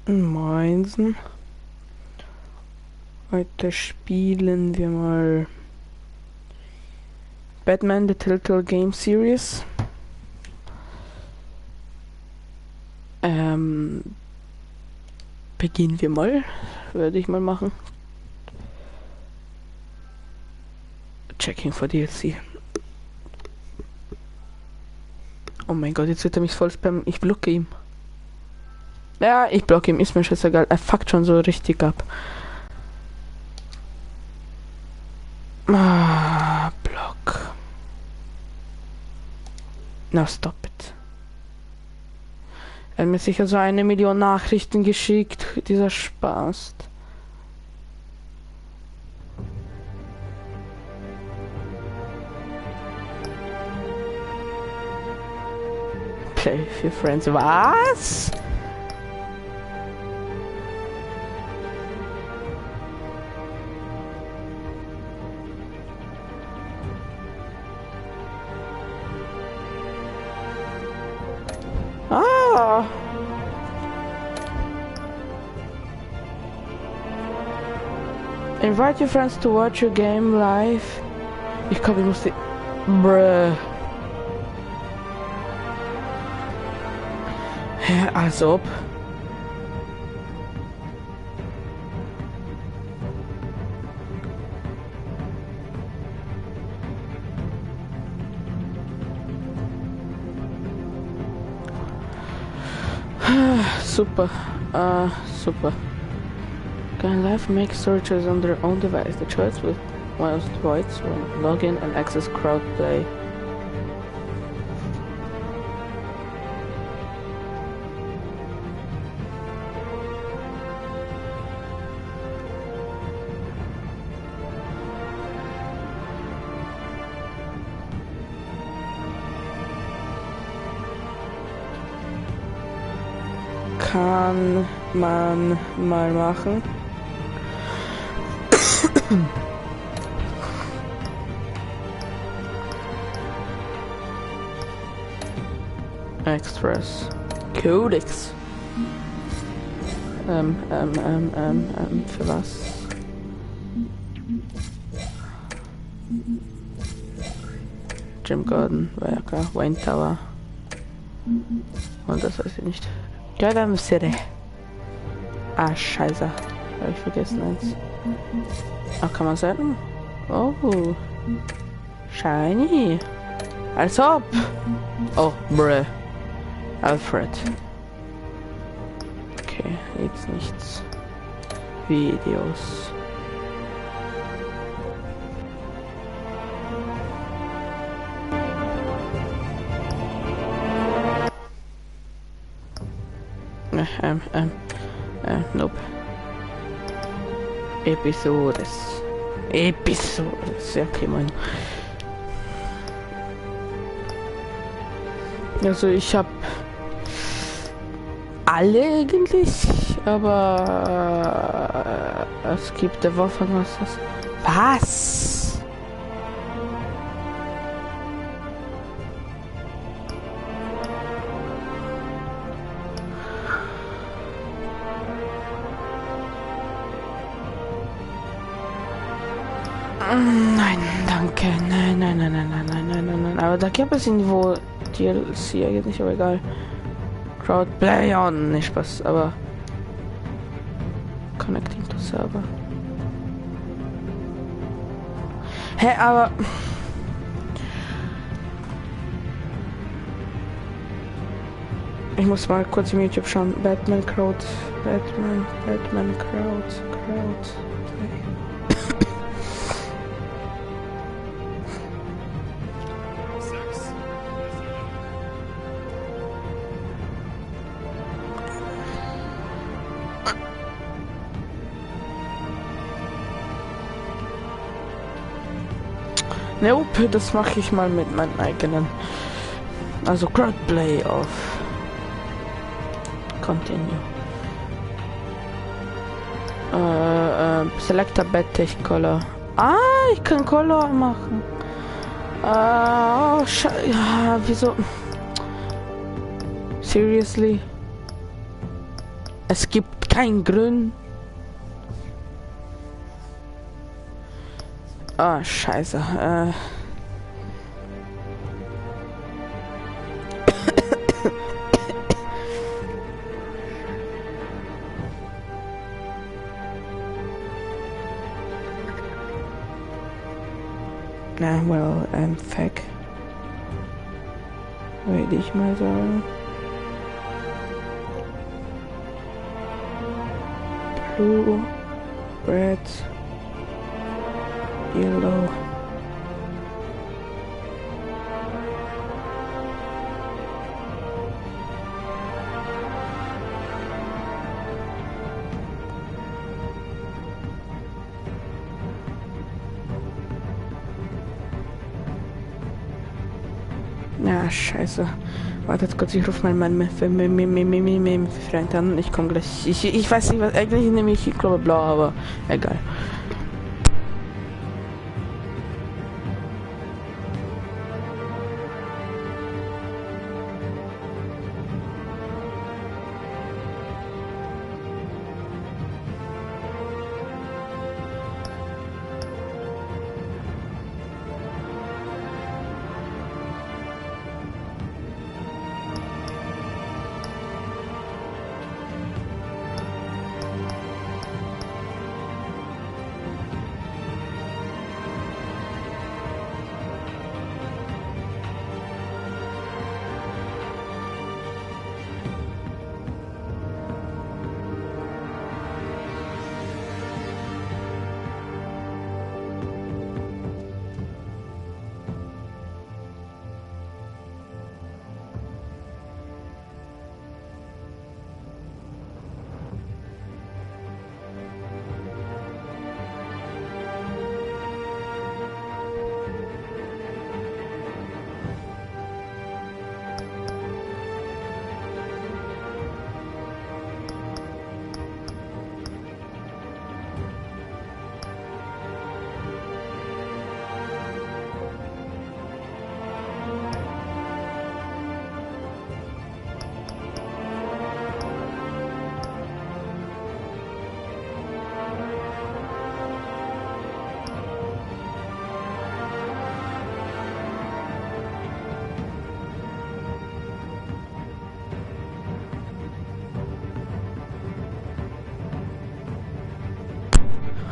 Moinsen. Heute spielen wir mal Batman The Telltale Game Series. Beginnen wir mal. Würde ich mal machen. Checking for DLC. Oh mein Gott, jetzt wird er mich voll spammen. Ich blocke ihm. Ja, ich blocke ihm. Ist mir scheißegal. Er fuckt schon so richtig ab. Ah, Block. Na, stop it. Er hat mir sicher so 1 Million Nachrichten geschickt. Dieser Spaß. Play for Friends. Was? Ah. Invite your friends to watch your game live. Ich glaube, ich muss die... Bruh. Hä, als ob. Super. Super. Can live make searches on their own device. The choice with most voids when log in and access crowd play. Kann man mal machen. Express Codex. Für was? Jim Gordon, Werker, Wayne Tower. Und das weiß ich nicht. Gotham City. Ah, scheiße. Habe ich vergessen eins. Ach, kann man sagen? Oh. Shiny. Als ob. Oh, bruh. Alfred. Okay, jetzt nichts. Videos. Nope. Episodes. Ja, okay, mein. Also ich habe alle eigentlich, aber es gibt der Waffe was? Nein, danke. Nein. Aber da gibt es irgendwo DLC eigentlich, aber egal. Crowdplay on, nicht Spaß, aber Connecting to Server. Hä, aber ich muss mal kurz im YouTube schauen. Batman Crowd. Nope, das mache ich mal mit meinen eigenen. Also Crowdplay auf. Continue. Select a bed take color. Ah, ich kann Color machen. Oh, ja, wieso? Seriously? Es gibt kein Grün. Ah, scheiße. Na, well, fuck. Würde ich mal sagen. Blue, red, yellow. Na, scheiße. Wartet kurz, ich rufe meinen Freund an. Ich komme gleich. Ich weiß nicht, was eigentlich nehme ich glaube blau, aber egal.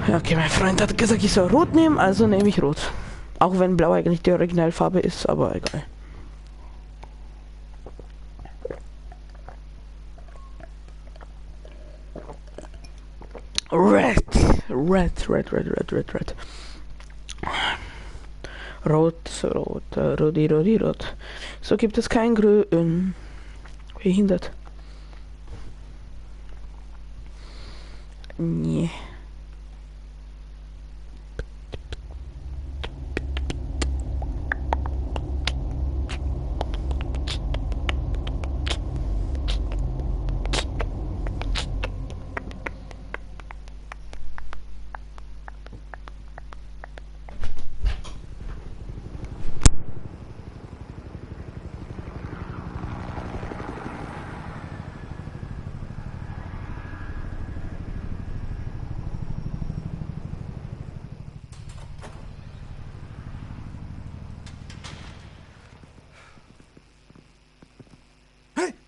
Ja, okay, mein Freund hat gesagt, ich soll rot nehmen, also nehme ich rot. Auch wenn blau eigentlich die Originalfarbe ist, aber egal. Red. Rot. Rot. So gibt es kein Grün. Wie hindert? Nee.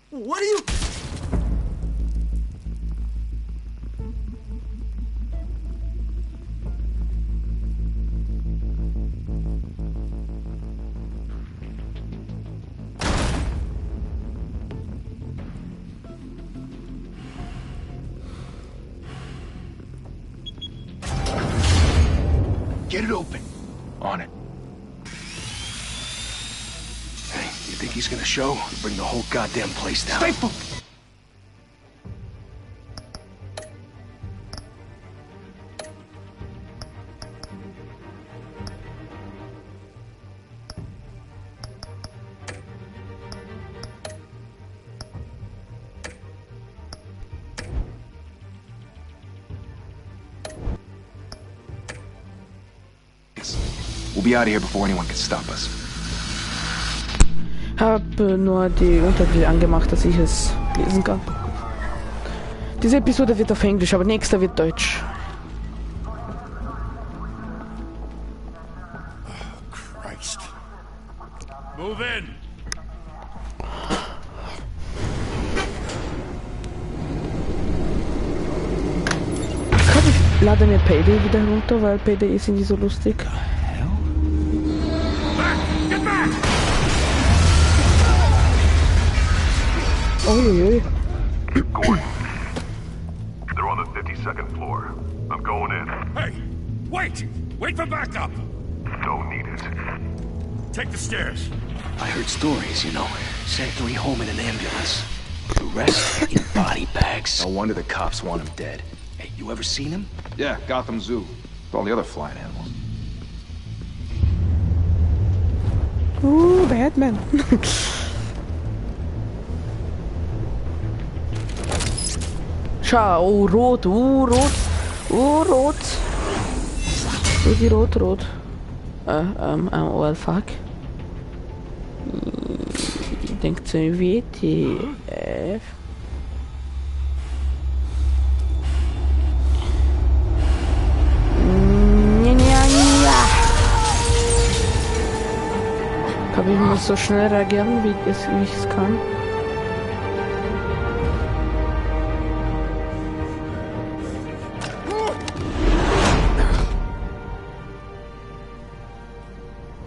What are you... Get it open. On it. Hey, you think he's gonna show? Bring the whole goddamn place down. Stay focused. We'll be out of here before anyone can stop us. Habe nur die Untertitel angemacht, dass ich es lesen kann. Diese Episode wird auf Englisch, aber nächste wird Deutsch. Christ. Move in. Ich lade mir Payday wieder runter, weil Payday ist irgendwie so lustig. Get back! Uiuiui. Gordon. They're on the 52nd floor. I'm going in. Hey, wait! Wait for backup! Don't need it. Take the stairs. I heard stories, you know. Sent 3 home in an ambulance. The rest in body bags. No wonder the cops want him dead. Hey, you ever seen him? Yeah, Gotham Zoo. With all the other flying animals. Ooh, Batman. Schau, rot, rot, rot. Rot, rot. Well, fuck. Ich denke zu WTF. Aber ich muss so schnell reagieren, wie ich es kann.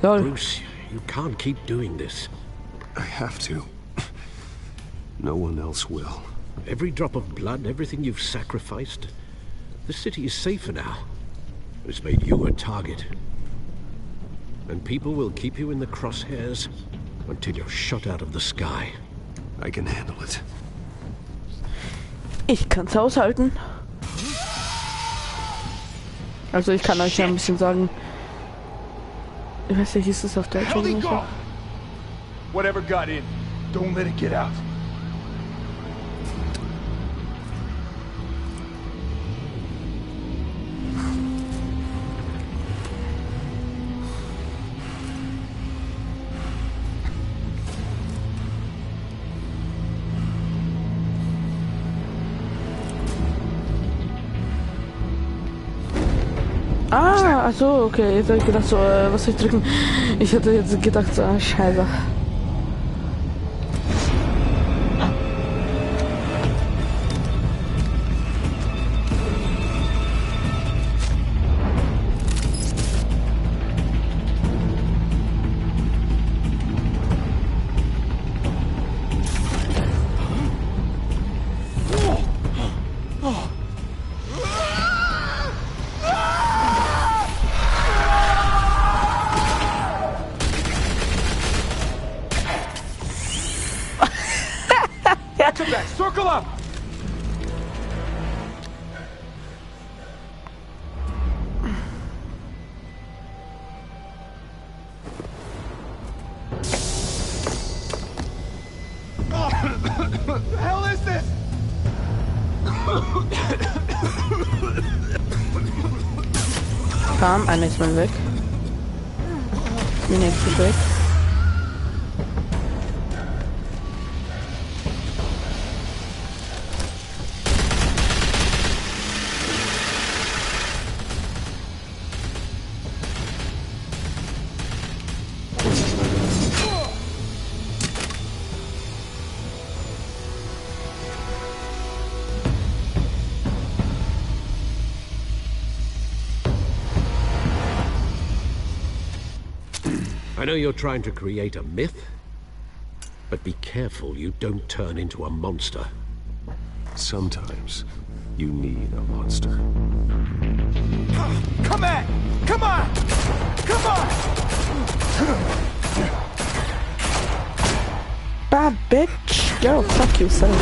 Lol. Bruce, you can't keep doing this. I have to. No one else will. Every drop of blood, everything you've sacrificed. The city is safer now. It's made you a target. And people will keep you in the crosshairs until you're shot out of the sky. I can handle it. Ich kann's aushalten. Also ich kann euch ja ein bisschen sagen. Ich weiß nicht, ist es auf Deutsch oder so? Whatever got in, don't let it get out. Ah, ach so, okay. Jetzt hab ich gedacht, so, was soll ich drücken? Ich hatte jetzt gedacht, so, scheiße. Circle up! What the hell is this? Bam, einer ist mal weg. Die nächste ist weg. I know you're trying to create a myth, but be careful you don't turn into a monster. Sometimes you need a monster. Come on! Come on! Come on! Bad bitch! Go fuck yourself.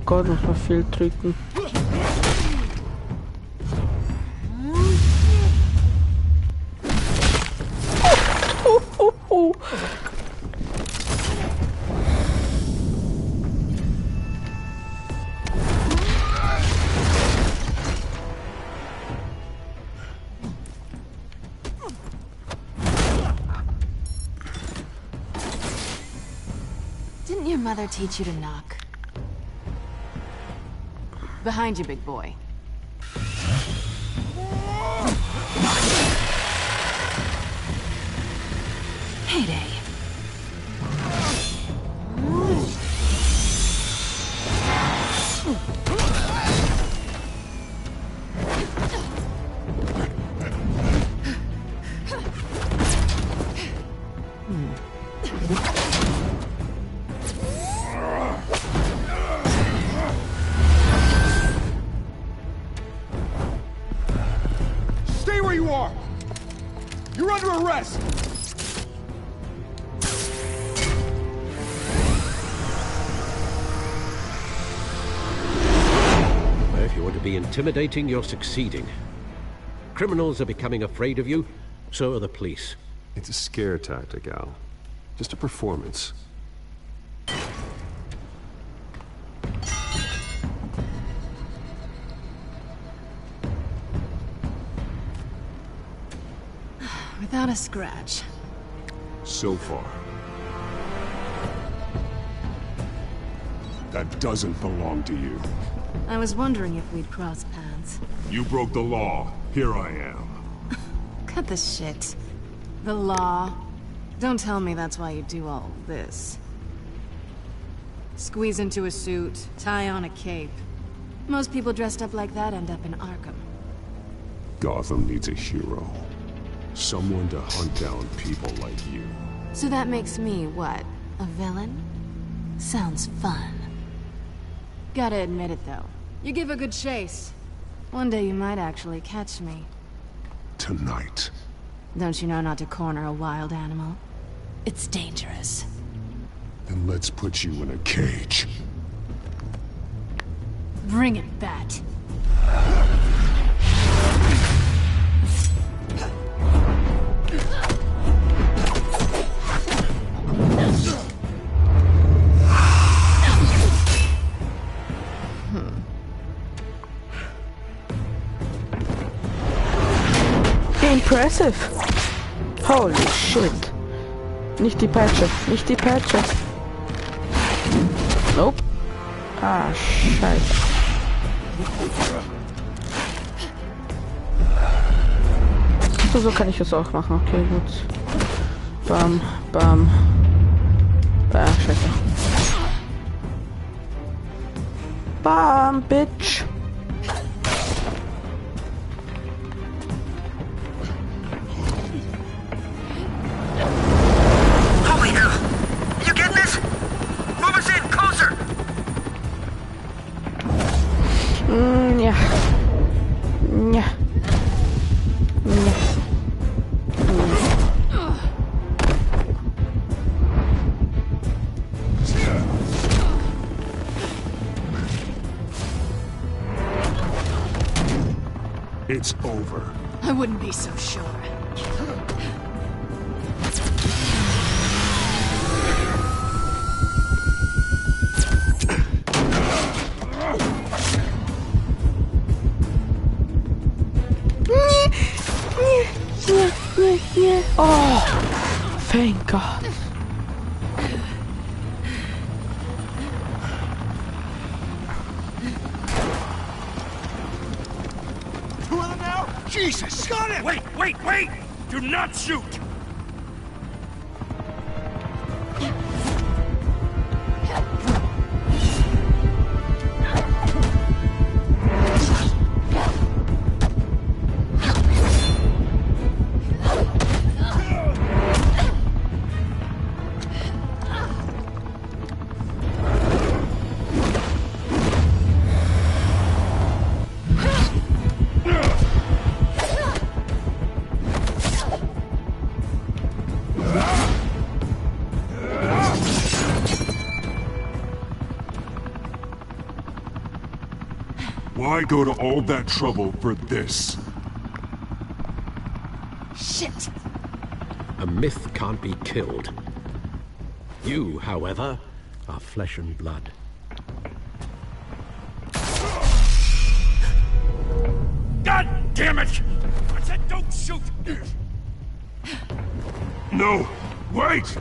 Gott, muss man viel drücken. Didn't your mother teach you to knock? Behind you, big boy. Heyday. Stay where you are! You're under arrest! If you want to be intimidating, you're succeeding. Criminals are becoming afraid of you, so are the police. It's a scare tactic, Al. Just a performance. Without a scratch. So far. That doesn't belong to you. I was wondering if we'd cross paths. You broke the law. Here I am. Cut the shit. The law. Don't tell me that's why you do all this. Squeeze into a suit, tie on a cape. Most people dressed up like that end up in Arkham. Gotham needs a hero. Someone to hunt down people like you. So that makes me, what, a villain? Sounds fun. Gotta admit it, though. You give a good chase. One day you might actually catch me. Tonight. Don't you know not to corner a wild animal? It's dangerous. Then let's put you in a cage. Bring it, Bat. Impressive. Holy shit. Nicht die Peitsche. Nicht die Peitsche. Nope. Ah, scheiße. So kann ich es auch machen. Okay, gut. Bam, bam. Ah, scheiße. Bam, bitch. Holy hell! You getting this? Move us in, closer! Ja. Ja. Ja. It's over. I wouldn't be so sure. Oh, thank God. Who are them now? Jesus! Got it! Wait, wait, wait! Do not shoot! Why go to all that trouble for this? Shit! A myth can't be killed. You, however, are flesh and blood. God damn it! I said don't shoot! No! Wait!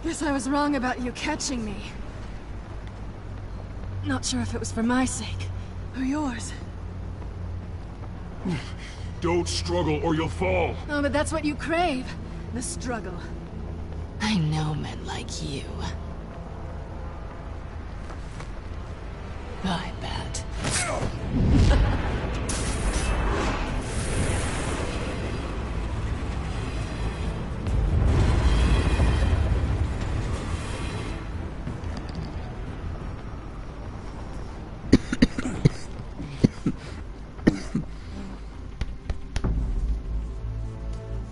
Guess I was wrong about you catching me. Not sure if it was for my sake, or yours. Don't struggle or you'll fall. Oh, but that's what you crave. The struggle. I know men like you. I bet.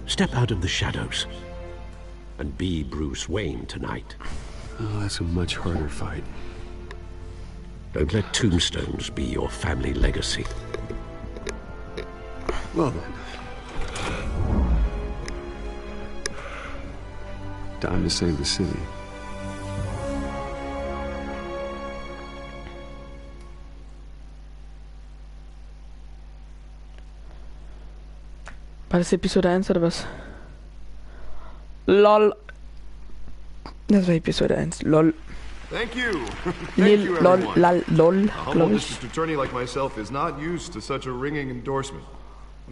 Step out of the shadows and be Bruce Wayne tonight. Oh, that's a much harder fight. Don't let tombstones be your family legacy. Well then. Time to save the city. War das Episode 1 oder was? LOL. Das war Episode 1. LOL. Thank you. Lil, LOL, lal, LOL, A humble glaube ich. district attorney like myself is not used to such a ringing endorsement.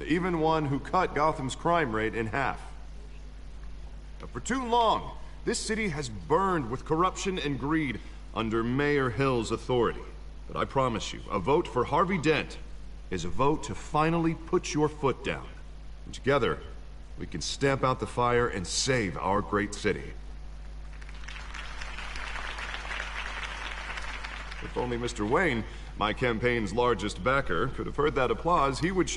Even one who cut Gotham's crime rate in half. For too long, this city has burned with corruption and greed under Mayor Hill's authority. But I promise you, a vote for Harvey Dent is a vote to finally put your foot down. And together, we can stamp out the fire and save our great city. If only Mr. Wayne, my campaign's largest backer, could have heard that applause, he would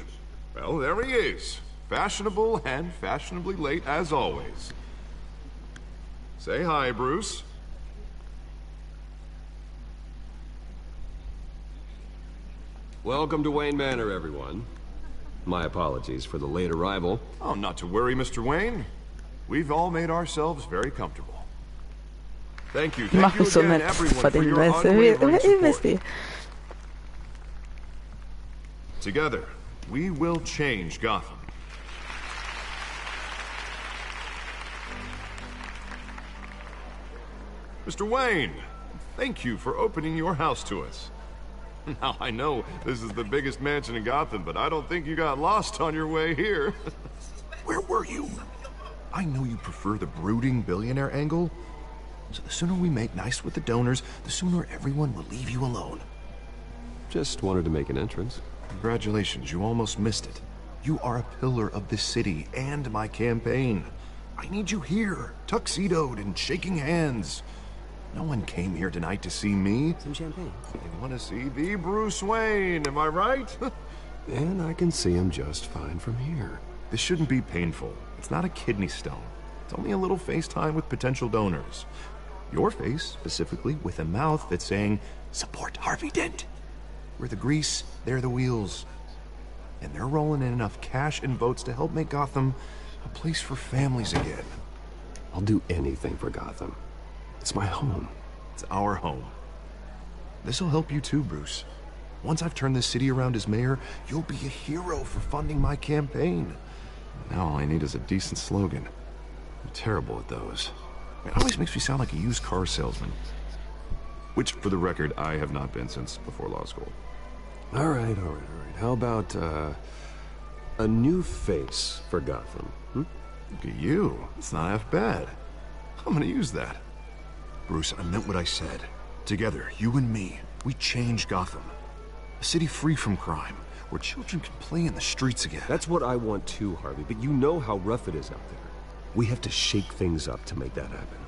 well, there he is. Fashionable and fashionably late as always. Say hi, Bruce. Welcome to Wayne Manor, everyone. My apologies for the late arrival. Oh, not to worry, Mr. Wayne. We've all made ourselves very comfortable. Thank you. Thank you So again, nett everyone, vor for den your Weißt unwavering du. support. Together, we will change Gotham. Mr. Wayne, thank you for opening your house to us. Now, I know this is the biggest mansion in Gotham, but I don't think you got lost on your way here. Where were you? I know you prefer the brooding billionaire angle, so the sooner we make nice with the donors, the sooner everyone will leave you alone. Just wanted to make an entrance. Congratulations, you almost missed it. You are a pillar of this city and my campaign. I need you here, tuxedoed and shaking hands. No one came here tonight to see me. Some champagne. They want to see the Bruce Wayne, am I right? And I can see him just fine from here. This shouldn't be painful. It's not a kidney stone. It's only a little FaceTime with potential donors. Your face, specifically, with a mouth that's saying, support Harvey Dent. We're the grease, they're the wheels. And they're rolling in enough cash and votes to help make Gotham a place for families again. I'll do anything for Gotham. It's my home. It's our home. This'll help you too, Bruce. Once I've turned this city around as mayor, you'll be a hero for funding my campaign. Now all I need is a decent slogan. I'm terrible at those. It always makes me sound like a used car salesman. Which, for the record, I have not been since before law school. All right. How about, a new face for Gotham, hmm? Look at you. It's not half bad. I'm gonna use that. Bruce, I meant what I said. Together, you and me, we change Gotham. A city free from crime, where children can play in the streets again. That's what I want too, Harvey, but you know how rough it is out there. We have to shake things up to make that happen.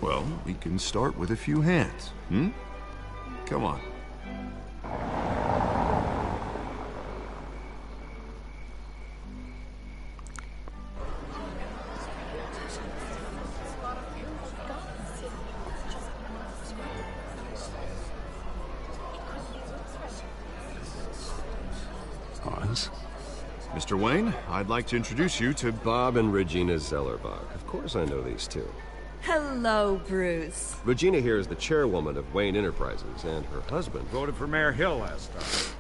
Well, we can start with a few hands, hmm? Come on. Oz? Mr. Wayne, I'd like to introduce you to Bob and Regina Zellerbach. Of course I know these two. Hello, Bruce. Regina here is the chairwoman of Wayne Enterprises, and her husband... Voted for Mayor Hill last time.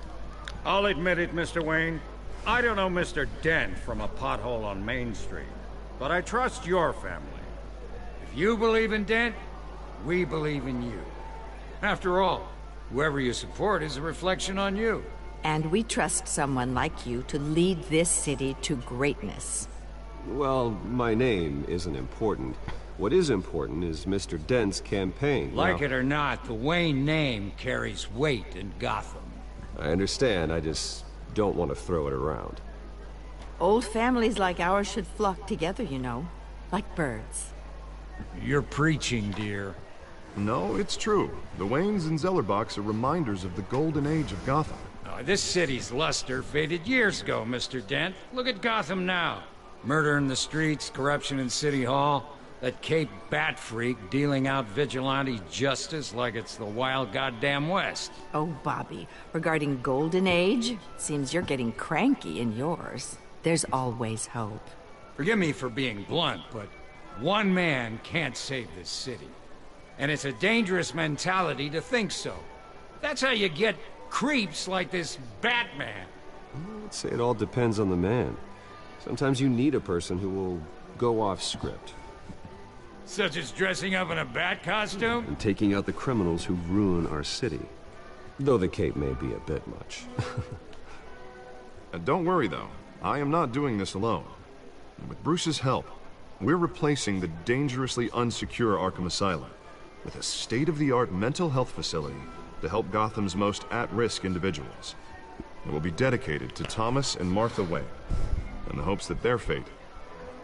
I'll admit it, Mr. Wayne. I don't know Mr. Dent from a pothole on Main Street, but I trust your family. If you believe in Dent, we believe in you. After all, whoever you support is a reflection on you. And we trust someone like you to lead this city to greatness. Well, my name isn't important. What is important is Mr. Dent's campaign. Like it or not, the Wayne name carries weight in Gotham. I understand, I just don't want to throw it around. Old families like ours should flock together, you know, like birds. You're preaching, dear. No, it's true. The Waynes and Zellerbachs are reminders of the golden age of Gotham. This city's luster faded years ago, Mr. Dent. Look at Gotham now. Murder in the streets, corruption in City Hall, that Cape Bat freak dealing out vigilante justice like it's the wild goddamn West. Oh, Bobby, regarding Golden Age, seems you're getting cranky in yours. There's always hope. Forgive me for being blunt, but one man can't save this city. And it's a dangerous mentality to think so. That's how you get creeps like this Batman. I'd say it all depends on the man. Sometimes you need a person who will go off script. Such as dressing up in a bat costume? And taking out the criminals who ruin our city. Though the cape may be a bit much. Don't worry, though. I am not doing this alone. With Bruce's help, we're replacing the dangerously unsecure Arkham Asylum with a state-of-the-art mental health facility to help Gotham's most at-risk individuals. It will be dedicated to Thomas and Martha Wayne, in the hopes that their fate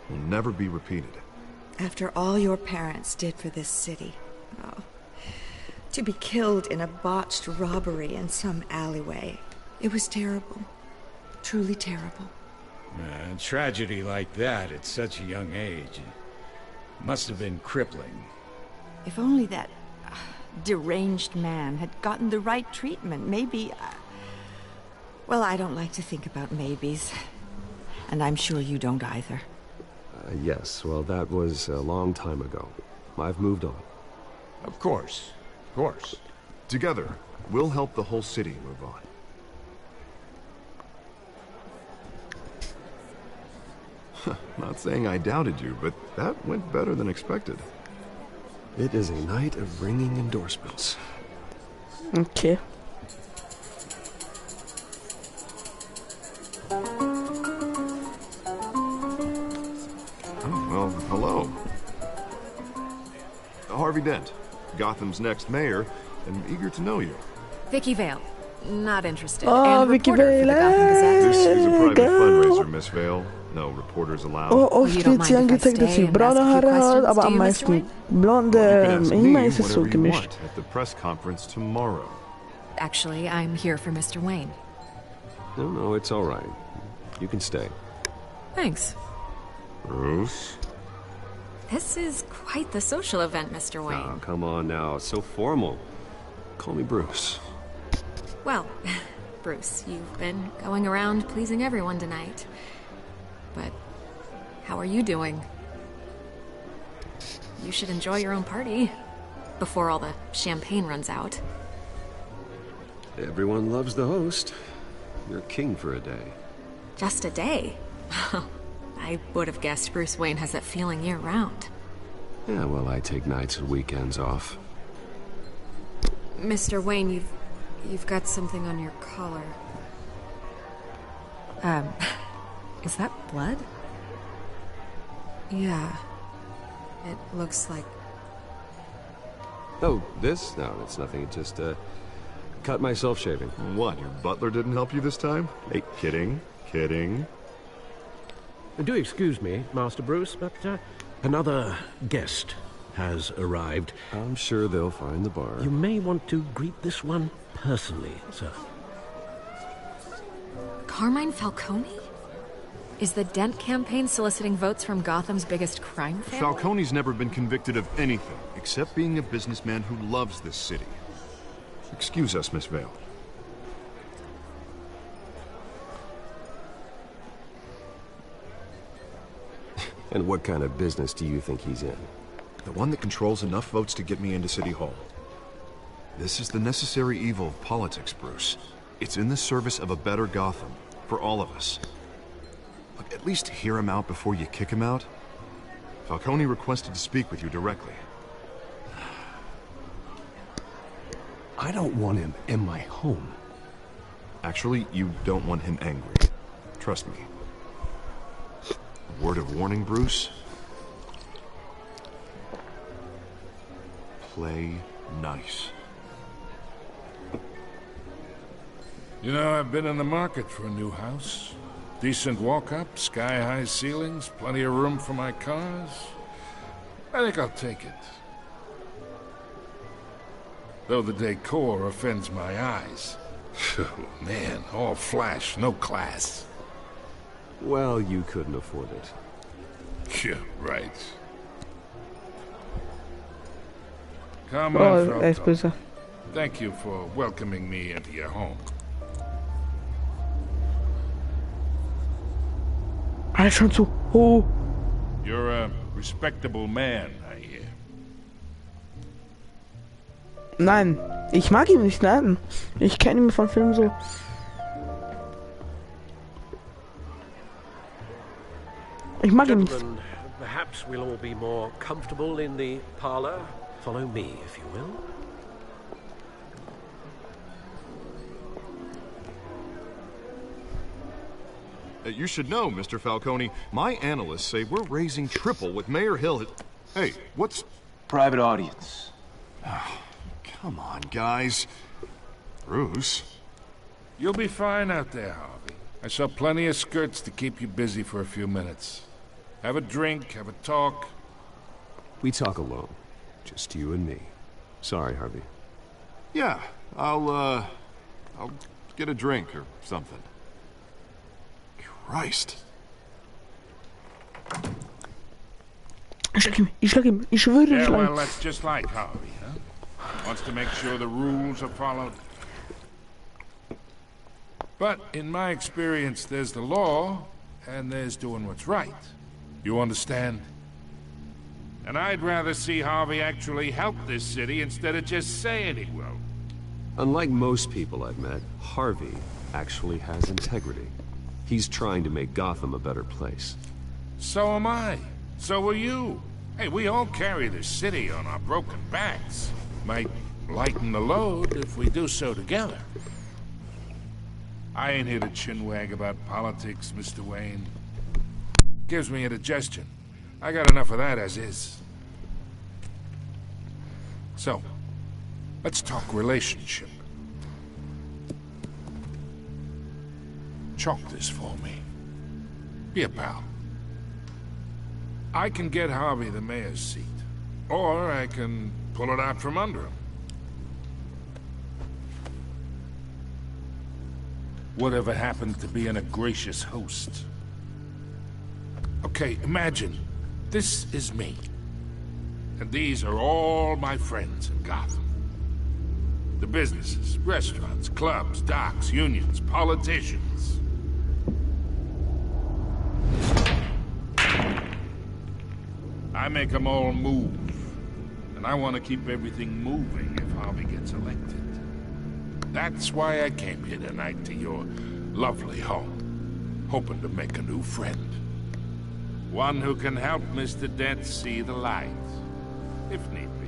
will never be repeated. After all your parents did for this city, oh, to be killed in a botched robbery in some alleyway, it was terrible. Truly terrible. A tragedy like that at such a young age must have been crippling. If only that deranged man had gotten the right treatment, maybe... well, I don't like to think about maybes. And I'm sure you don't either. Yes, well, that was a long time ago. I've moved on. Of course. Of course. Together, we'll help the whole city move on. Not saying I doubted you, but that went better than expected. It is a night of ringing endorsements. Okay. Oh, well, hello. Harvey Dent, Gotham's next mayor, and eager to know you. Vicky Vale. Not interested. Oh, and Vicky reporter for the Gotham Gazette. This is a private fundraiser, Miss Vale. No reporters allowed. steht sie angezeigt, dass sie braune Haare hat, aber am meisten blonde, immer ist es so gemischt. At the press conference tomorrow. Actually, I'm here for Mr. Wayne. No, it's all right. You can stay. Thanks. Bruce? This is quite the social event, Mr. Wayne. Oh, come on now. It's so formal. Call me Bruce. Well, Bruce, you've been going around pleasing everyone tonight. But how are you doing? You should enjoy your own party. before all the champagne runs out. Everyone loves the host. You're king for a day. Just a day? I would have guessed Bruce Wayne has that feeling year-round. Yeah, well, I take nights and weekends off. Mr. Wayne, you've got something on your collar. Is that blood? Yeah. It looks like... Oh, this? No, it's nothing. It just, cut myself shaving. What, your butler didn't help you this time? Hey, kidding. Kidding. Do excuse me, Master Bruce, but another guest has arrived. I'm sure they'll find the bar. You may want to greet this one personally, sir. Carmine Falcone? Is the Dent campaign soliciting votes from Gotham's biggest crime family? Falcone's never been convicted of anything, except being a businessman who loves this city. Excuse us, Miss Vale. And what kind of business do you think he's in? The one that controls enough votes to get me into City Hall. This is the necessary evil of politics, Bruce. It's in the service of a better Gotham, for all of us. Look, at least hear him out before you kick him out. Falcone requested to speak with you directly. I don't want him in my home. Actually, you don't want him angry. Trust me. A word of warning, Bruce. Play nice. You know, I've been in the market for a new house. Decent walk-up, sky-high ceilings, plenty of room for my cars. I think I'll take it. Though the decor offends my eyes. Oh, man, all flash, no class. Well, you couldn't afford it. Yeah, right. Come on, Falcone. Thank you for welcoming me into your home. Schon zu. Oh. You're a respectable man, I hear. Nein, ich mag ihn nicht, nein. Ich kenne ihn von Filmen so. Ich mag ihn nicht. Gentlemen, perhaps we'll all be more comfortable in the parlor. Follow me, if you will. You should know, Mr. Falcone, my analysts say we're raising triple with Mayor Hill. Hey, what's... Private audience. Oh, come on, guys. Bruce? You'll be fine out there, Harvey. I saw plenty of skirts to keep you busy for a few minutes. Have a drink, have a talk. We talk alone. Just you and me. Sorry, Harvey. Yeah, I'll get a drink or something. Christ. Ich schlag ihm. Ich schwöre, ich Yeah, schlag well, ihm. that's just like Harvey, huh? Wants to make sure the rules are followed. But in my experience, there's the law, and there's doing what's right. You understand? And I'd rather see Harvey actually help this city instead of just saying he will. Unlike most people I've met, Harvey actually has integrity. He's trying to make Gotham a better place. So am I. So are you. Hey, we all carry this city on our broken backs. Might lighten the load if we do so together. I ain't here to chinwag about politics, Mr. Wayne. Gives me indigestion. I got enough of that as is. So, let's talk relationship. Chalk this for me. Be a pal. I can get Harvey the mayor's seat, or I can pull it out from under him. Whatever happened to being a gracious host? Okay, imagine, this is me. And these are all my friends in Gotham. The businesses, restaurants, clubs, docks, unions, politicians. I make them all move. And and I want to keep everything moving if Harvey gets elected. That's why I came here tonight to your lovely home, hoping to make a new friend. One who can help Mr. Dent see the light, if need be.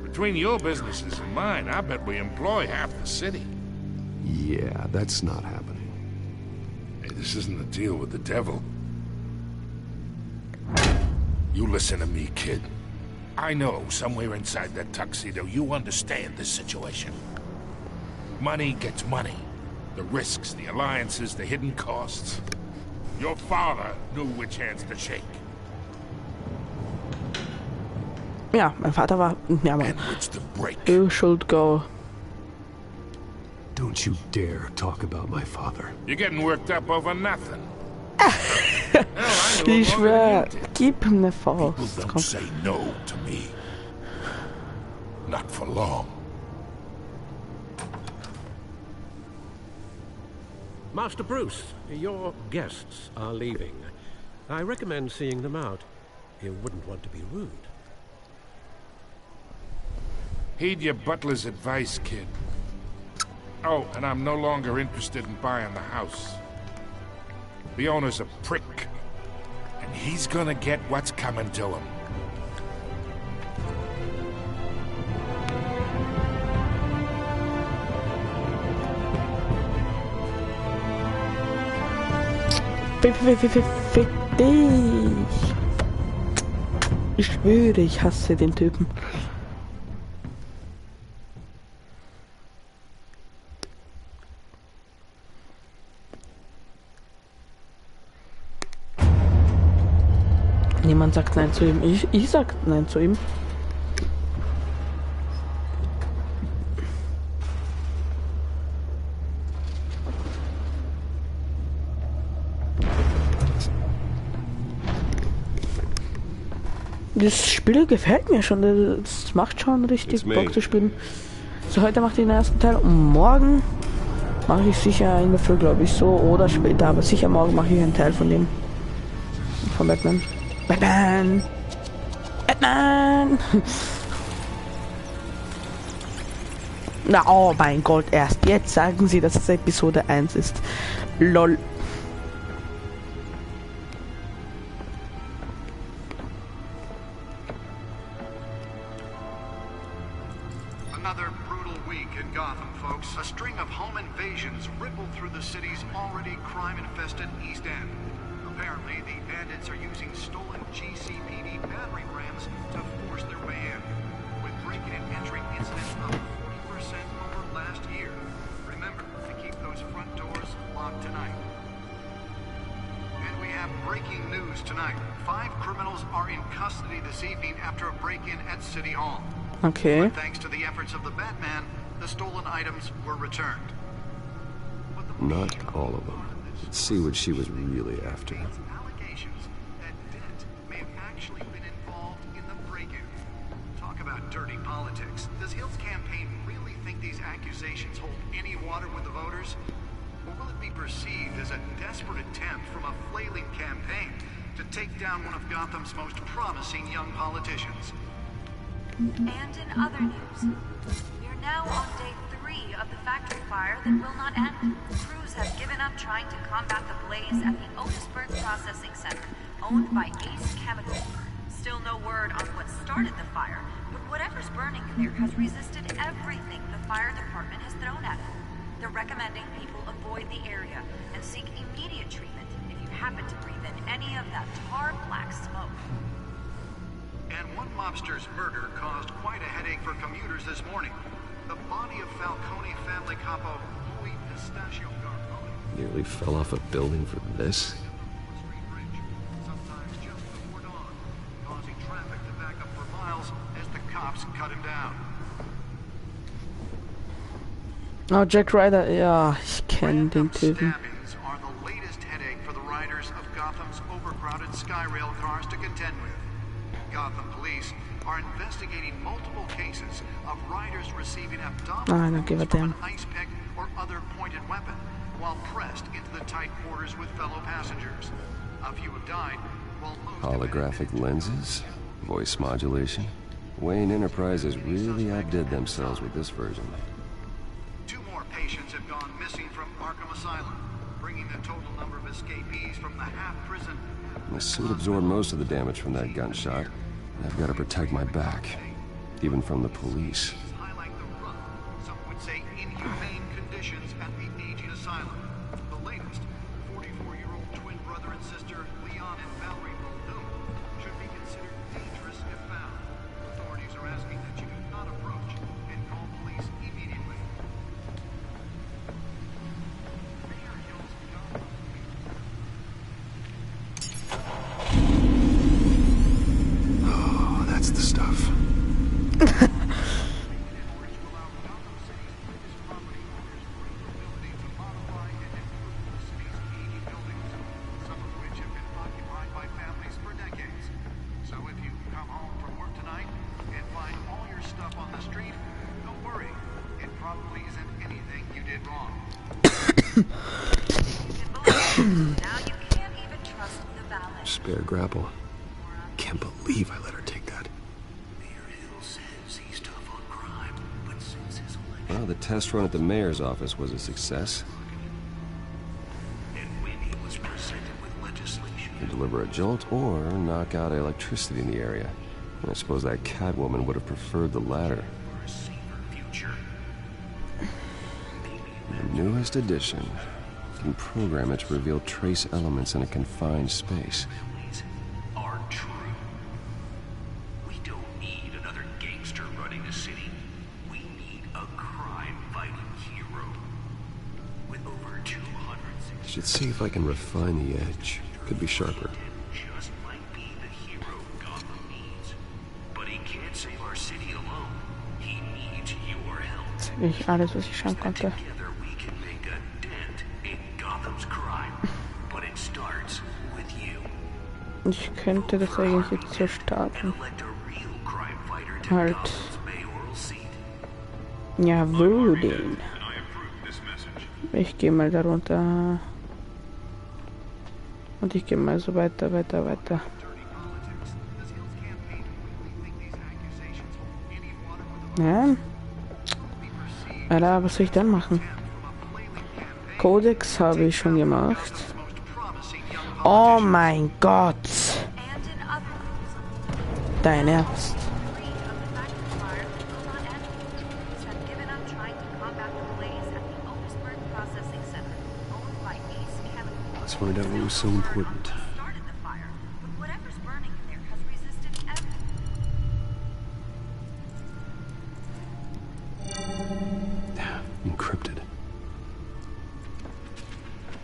Between your businesses and mine, I bet we employ half the city. Yeah, that's not happening. Hey, this isn't a deal with the devil. You listen to me, kid. I know somewhere inside that tuxedo you understand this situation. Money gets money. The risks, the alliances, the hidden costs. Your father knew which hands to shake. Ja, mein Vater war... Ja, Mann. You should go. Don't you dare talk about my father. You're getting worked up over nothing. Ich schwör, gib ihm eine Faust. People don't say no to me. Not for long. Master Bruce, your guests are leaving. I recommend seeing them out. You wouldn't want to be rude. Heed your butler's advice, kid. Oh, and I'm no longer interested in buying the house. The owner's a prick, and he's gonna get what's coming to him. Fick dich! Ich schwöre, ich hasse den Typen. Niemand sagt Nein zu ihm. Ich sag Nein zu ihm. Das Spiel gefällt mir schon. Das macht schon richtig Bock zu spielen. So, heute mache ich den ersten Teil und morgen mache ich sicher in der Früh, glaube ich, so oder später, aber sicher morgen mache ich einen Teil von dem. Von Batman. Batman! Batman! Na, oh mein Gott, erst jetzt sagen sie, dass es Episode 1 ist. LOL. Another brutal week in Gotham, folks. A string of home invasions rippled through the city's already crime-infested East End. Apparently, the bandits are using stolen GCPD battering rams to force their way in, with breaking and entering incidents up 40% over last year. Remember to keep those front doors locked tonight. And we have breaking news tonight. 5 criminals are in custody this evening after a break-in at City Hall. Okay. But thanks to the efforts of the Batman, the stolen items were returned. Not all of them. Let's see what she was really after. Allegations that Dent may have actually been involved in the break-in. Talk about dirty politics. Does Hill's campaign really think these accusations hold any water with the voters? Or will it be perceived as a desperate attempt from a flailing campaign to take down one of Gotham's most promising young politicians? And in other news, we're now on day 3 of the factory fire that will not end. Crews have given up trying to combat the blaze at the Otisburg Processing Center, owned by Ace Chemical. Still no word on what started the fire, but whatever's burning there has resisted everything the fire department has thrown at it. They're recommending people avoid the area and seek immediate treatment if you happen to breathe in any of that tar black smoke. And one mobster's murder caused quite a headache for commuters this morning. The body of Falcone family capo Louis Pistachio Garfone. Nearly fell off a building for this? Sometimes just before dawn, causing traffic to back up for miles as the cops cut him down. Oh, Jack Ryder, ja, ich kenne den Typen. Stabbings are the latest headache for the riders of Gotham's overcrowded Skyrail cars to contend with. Gotham police are investigating multiple cases of riders receiving abdominal wounds from an ice pick or other pointed weapon while pressed into the tight quarters with fellow passengers. A few have died, while most Holographic lenses? Voice modulation? Wayne Enterprises really outdid themselves with this version. 2 more patients have gone missing from Arkham Asylum, bringing the total number of escapees from the half-prison... My suit absorbed most of the damage from that gunshot, and I've got to protect my back, even from the police. ...highlight the rough, some would say inhumane conditions at the aging asylum. The latest, 44-year-old twin brother and sister, Leon and Valerie Muldoon, should be considered dangerous if found. Authorities are asking that you do not approach and call police immediately. Oh, that's the stuff. Spare grapple. Can't believe I let her take that. Well, the test run at the mayor's office was a success. To deliver a jolt or knock out electricity in the area. And I suppose that Catwoman would have preferred the latter. The newest edition can program it to reveal trace elements in a confined space. Should see if I can refine the edge. Could be sharper. Just might be the hero Gotham needs. But he can't save our city alone. He needs your help. Wirklich alles, was ich schauen konnte. Together we can make a dent in Gotham's crime. But it starts with you. Ich könnte das eigentlich jetzt so starten. Halt. Ja, wo denn? Ich gehe mal darunter. Und ich gehe mal so weiter. Ja. Alter, was soll ich dann machen? Codex habe ich schon gemacht. Oh mein Gott! Dein Ernst? Let's find out what was so important. Encrypted.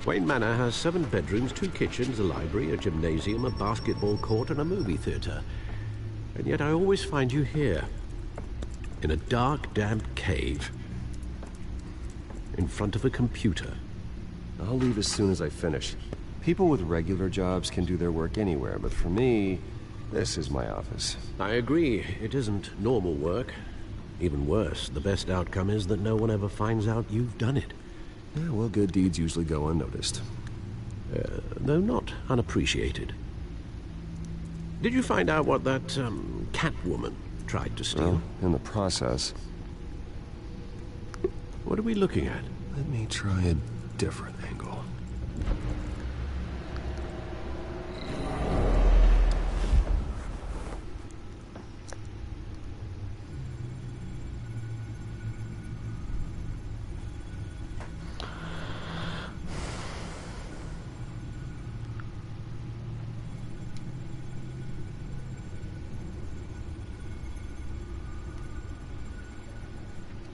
Wayne Manor has 7 bedrooms, 2 kitchens, a library, a gymnasium, a basketball court, and a movie theater. And yet I always find you here, in a dark, damp cave, in front of a computer. I'll leave as soon as I finish. People with regular jobs can do their work anywhere, but for me, this is my office. I agree. It isn't normal work. Even worse, the best outcome is that no one ever finds out you've done it. Yeah, well, good deeds usually go unnoticed. Though not unappreciated. Did you find out what that, Catwoman tried to steal? Well, in the process. What are we looking at? Let me try a different angle.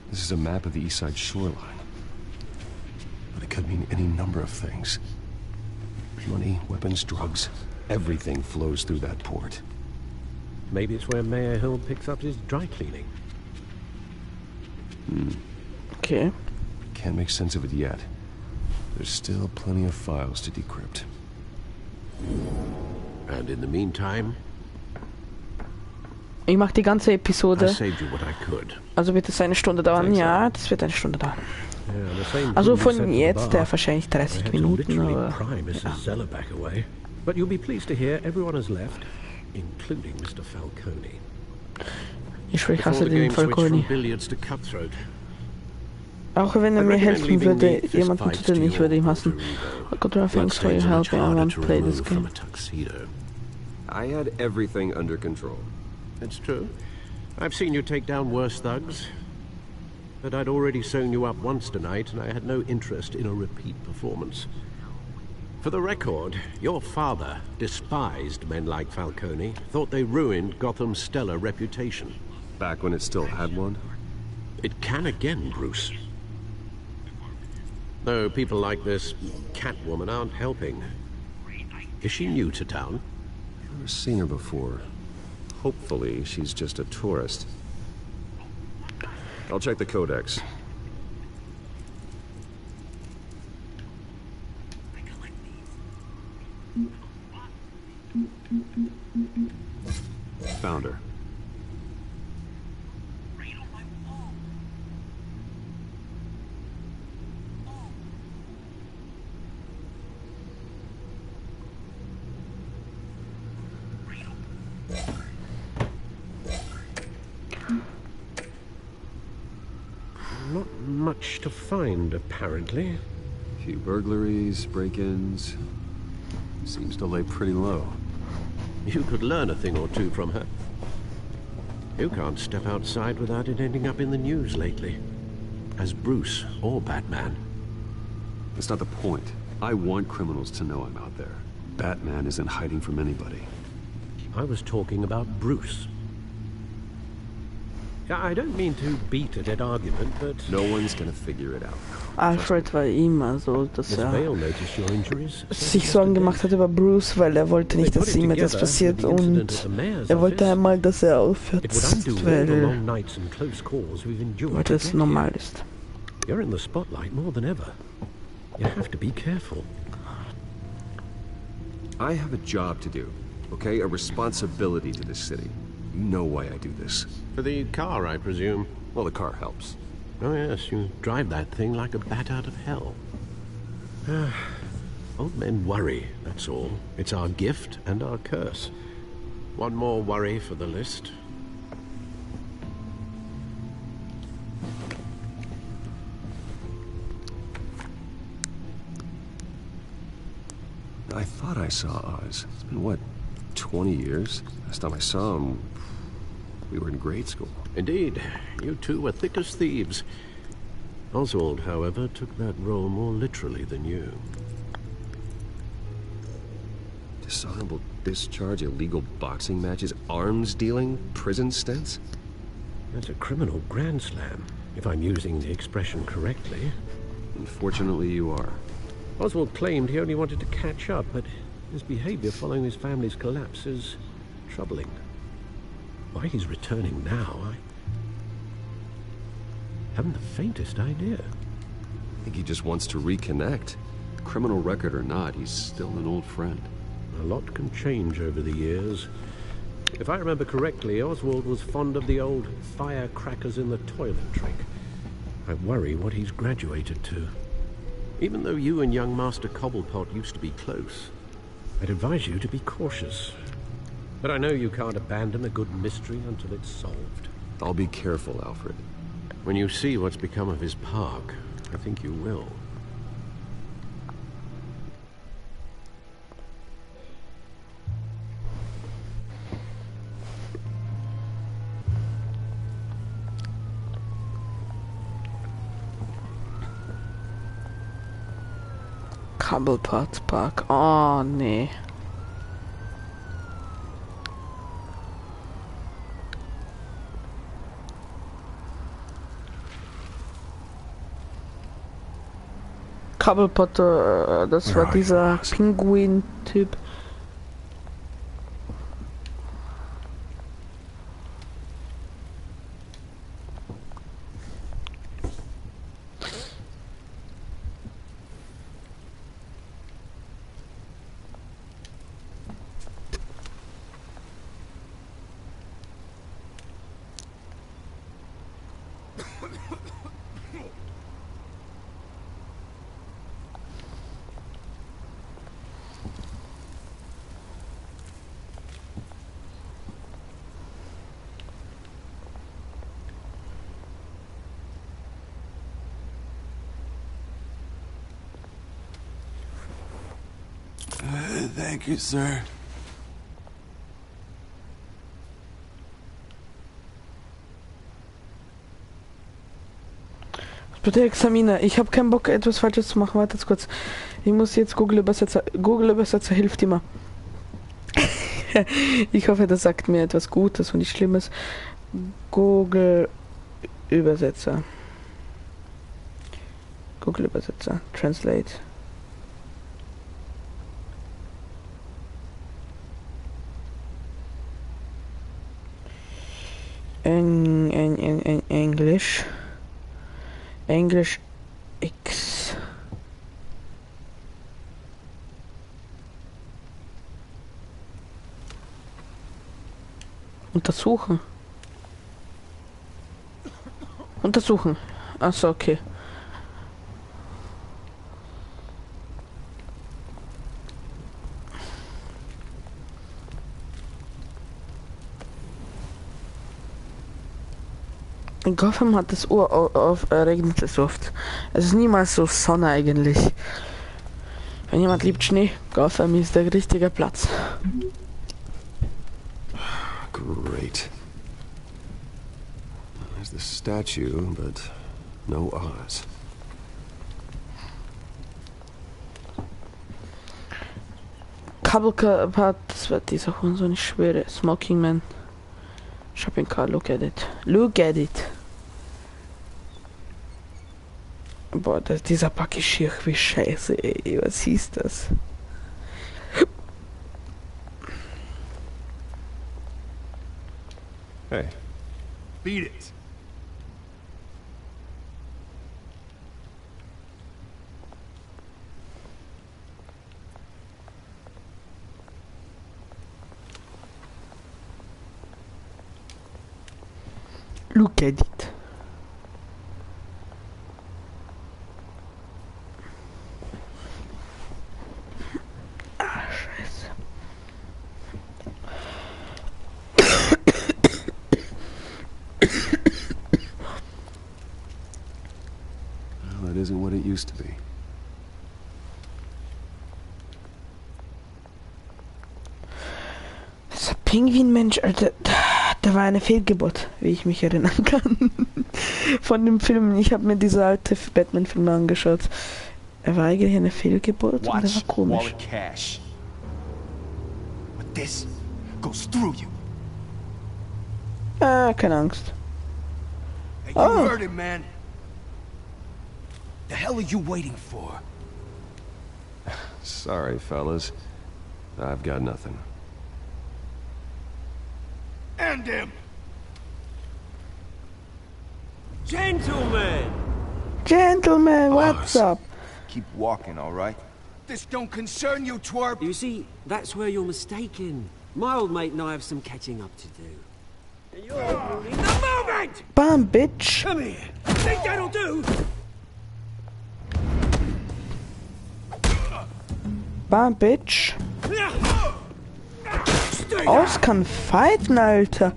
This is a map of the east side shoreline. But it could mean any number of things. Money, weapons, drugs, everything flows through that port. Maybe it's where Mayor Hill picks up his dry cleaning. Okay. Can't make sense of it yet. There's still plenty of files to decrypt. And in the meantime, ich mache die ganze Episode. I saved you what I could. Also wird es eine Stunde dauern? Ja, das wird eine Stunde dauern. Also von jetzt wahrscheinlich 30 Minuten. Aber, ja. But you'll be pleased to hear everyone has left, including Mr. Falcone. Ich will before hasse the den game switched from Falconi. billiards to cutthroat. Auch wenn I'd mir recommend helfen leaving würde, the jemanden zu fistfights töten, to ich würde your ihn hassen. alter ego. I could do things for you, Bloodstains are much help me, I harder want to to play this remove from game. a tuxedo. I had everything under control. It's true. I've seen you take down worse thugs. But I'd already sewn you up once tonight, and I had no interest in a repeat performance. For the record, your father despised men like Falcone, thought they ruined Gotham's stellar reputation. Back when it still had one? It can again, Bruce. Though people like this Catwoman aren't helping. Is she new to town? I've never seen her before. Hopefully, she's just a tourist. I'll check the codex. Found her. Not much to find, apparently. A few burglaries, break-ins. Seems to lay pretty low. You could learn a thing or two from her. You can't step outside without it ending up in the news lately. As Bruce or Batman. That's not the point. I want criminals to know I'm out there. Batman isn't hiding from anybody. I was talking about Bruce. I don't mean to beat a dead argument, but... No one's gonna figure it out. Alfred war immer so, dass Miss Vale noticed your injuries. sich Sorgen gemacht hat über Bruce, weil wollte nicht, dass ihm etwas passiert und wollte einmal, dass aufhört, weil es normal ist. You're in the spotlight more than ever. You have to be careful. I have a job to do, okay? A responsibility to this city. You know why I do this. For the car, I presume. Well, the car helps. Oh yes, you drive that thing like a bat out of hell. Old men worry, that's all. It's our gift and our curse. One more worry for the list. I thought I saw Oz. It's been, what, 20 years? Last time I saw him, we were in grade school. Indeed. You two were thick as thieves. Oswald, however, took that role more literally than you. Dishonorable discharge, illegal boxing matches, arms dealing, prison stints? That's a criminal grand slam, if I'm using the expression correctly. Unfortunately, you are. Oswald claimed he only wanted to catch up, but his behavior following his family's collapse is troubling. Why he's returning now, I haven't the faintest idea. I think he just wants to reconnect. Criminal record or not, he's still an old friend. A lot can change over the years. If I remember correctly, Oswald was fond of the old firecrackers in the toilet trick. I worry what he's graduated to. Even though you and young Master Cobblepot used to be close, I'd advise you to be cautious. But I know you can't abandon a good mystery until it's solved. I'll be careful, Alfred. When you see what's become of his park, I think you will. Cobblepot Park. Oh, nee. Cobblepot, das war dieser Pinguin-Typ. Thank you, sir. Bitte Examine. Ich habe keinen Bock, etwas Falsches zu machen. Wartet kurz. Ich muss jetzt Google-Übersetzer. Google-Übersetzer hilft immer. Ich hoffe, das sagt mir etwas Gutes und nicht Schlimmes. Google-Übersetzer. Google-Übersetzer. Translate. Englisch. Englisch X. Untersuchen. Untersuchen. Achso, okay. In Gotham hat es regnet es oft. Es ist niemals so Sonne eigentlich. Wenn jemand liebt Schnee, Gotham ist der richtige Platz. Great. There's the statue, but no Oz. Kabelkart, das wird dieser Hund so nicht schwere. Smoking Man. Shopping cart, look at it. Look at it. Boah, dieser Pack ist schier wie Scheiße, ey. Was hieß das? Hey. Beat it. Look at it. Ah, Scheiße. Well, that isn't what it used to be. Dieser Pinguinmensch, Alter. Da war eine Fehlgeburt, wie ich mich erinnern kann. Von dem Film. Ich habe mir diese alte Batman-Filme angeschaut. Er war eigentlich eine Fehlgeburt und er war komisch. Cash. But this goes through you. Ah, keine Angst. Hey, you heard him, man. The hell are you waiting for? Sorry, fellas. I've got nothing. End him! Gentlemen! Gentlemen, what's up? Keep walking, all right? This don't concern you, twerp! You see, that's where you're mistaken. My old mate and I have some catching up to do. And you're ruining the moment! Bam, bitch! Come here! Think that'll do? Bam, bitch! Aus kann fighten, Alter!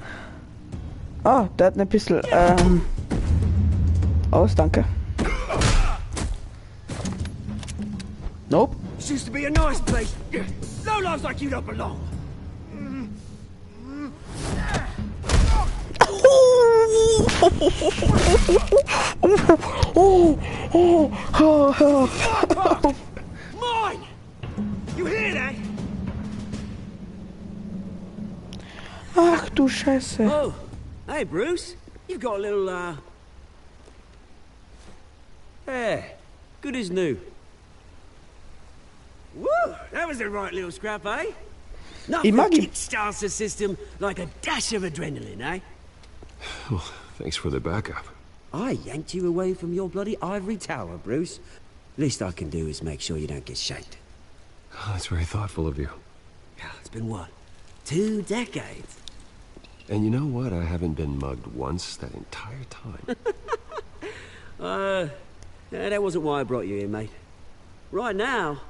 Oh, der hat eine Pistole, Aus, danke. Nope. This used to be a nice place. No lives like you don't belong. Mine! You hear that? Ach du Scheiße. Oh, hey Bruce. You've got a little, Yeah, good as new. Woo! That was a right little scrap, eh? Nothing kickstarts the system like a dash of adrenaline, eh? Well, thanks for the backup. I yanked you away from your bloody ivory tower, Bruce. Least I can do is make sure you don't get shanked. Oh, that's very thoughtful of you. It's been what? 2 decades? And you know what? I haven't been mugged once that entire time. That wasn't why I brought you here, mate. Right now,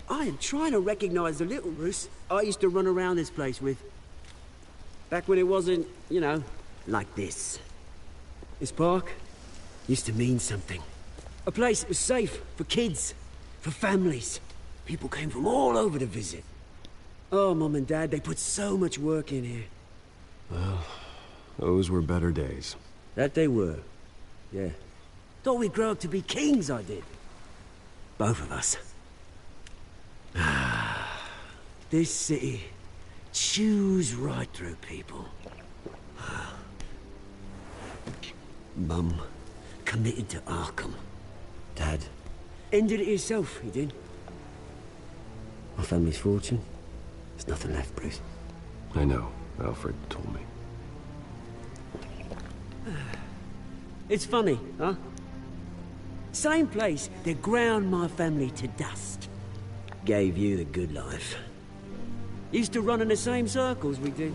I am trying to recognize the little Bruce I used to run around this place with. Back when it wasn't, you know, like this. This park used to mean something. A place that was safe for kids, for families. People came from all over to visit. Oh, Mum and Dad, they put so much work in here. Well, those were better days. That they were. Yeah. Thought we'd grow up to be kings, I did. Both of us. This city chews right through people. Mum committed to Arkham. Dad ended it himself, he did. My family's fortune. There's nothing left, Bruce. I know. Alfred told me. It's funny, huh? Same place that ground my family to dust. Gave you the good life. Used to run in the same circles we did.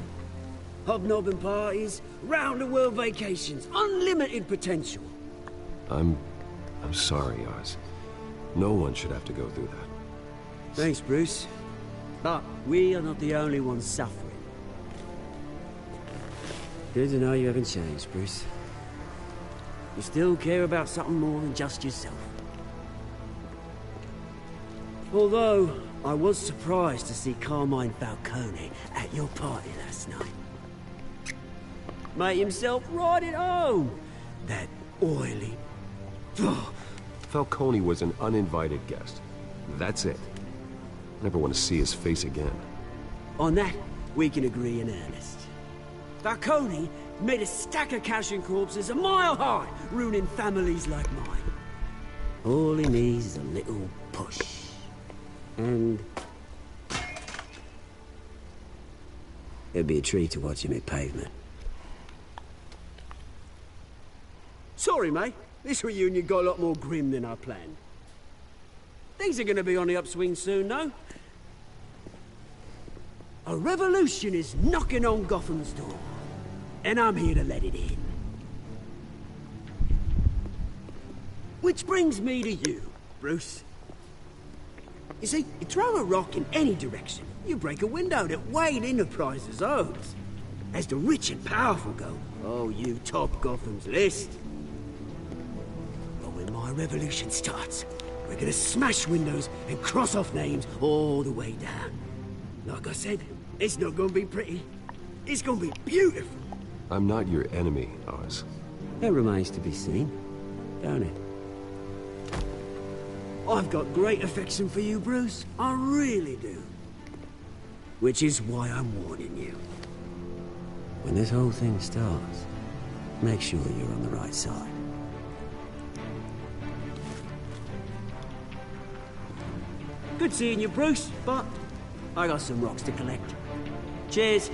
Hobnobbing parties, round-the-world vacations, unlimited potential. I'm sorry, Oz. No one should have to go through that. Thanks, Bruce. But we are not the only ones suffering. Good to know you haven't changed, Bruce. You still care about something more than just yourself. Although, I was surprised to see Carmine Falcone at your party last night. Made himself right at home. That oily... Falcone was an uninvited guest. That's it. Never want to see his face again. On that, we can agree in earnest. Falcone made a stack of cash and corpses a mile high, ruining families like mine. All he needs is a little push. And... it'd be a treat to watch him hit pavement. Sorry, mate. This reunion got a lot more grim than I planned. Things are gonna be on the upswing soon, though. A revolution is knocking on Gotham's door. And I'm here to let it in. Which brings me to you, Bruce. You see, you throw a rock in any direction, you break a window that Wayne Enterprises owns. As the rich and powerful go, oh, you top Gotham's list. But when my revolution starts, we're gonna smash windows and cross off names all the way down. Like I said, it's not gonna be pretty. It's gonna be beautiful. I'm not your enemy, Oz. That remains to be seen, don't it? I've got great affection for you, Bruce. I really do. Which is why I'm warning you. When this whole thing starts, make sure you're on the right side. Good seeing you, Bruce, but I got some rocks to collect. Cheers.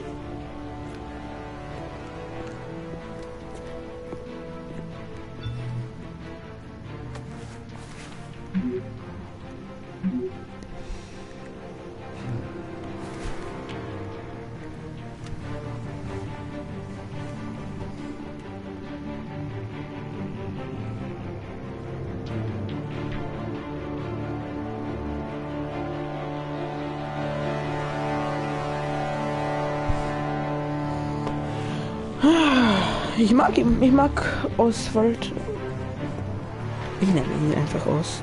Ich mag Oswald. Ich nenne ihn einfach Os.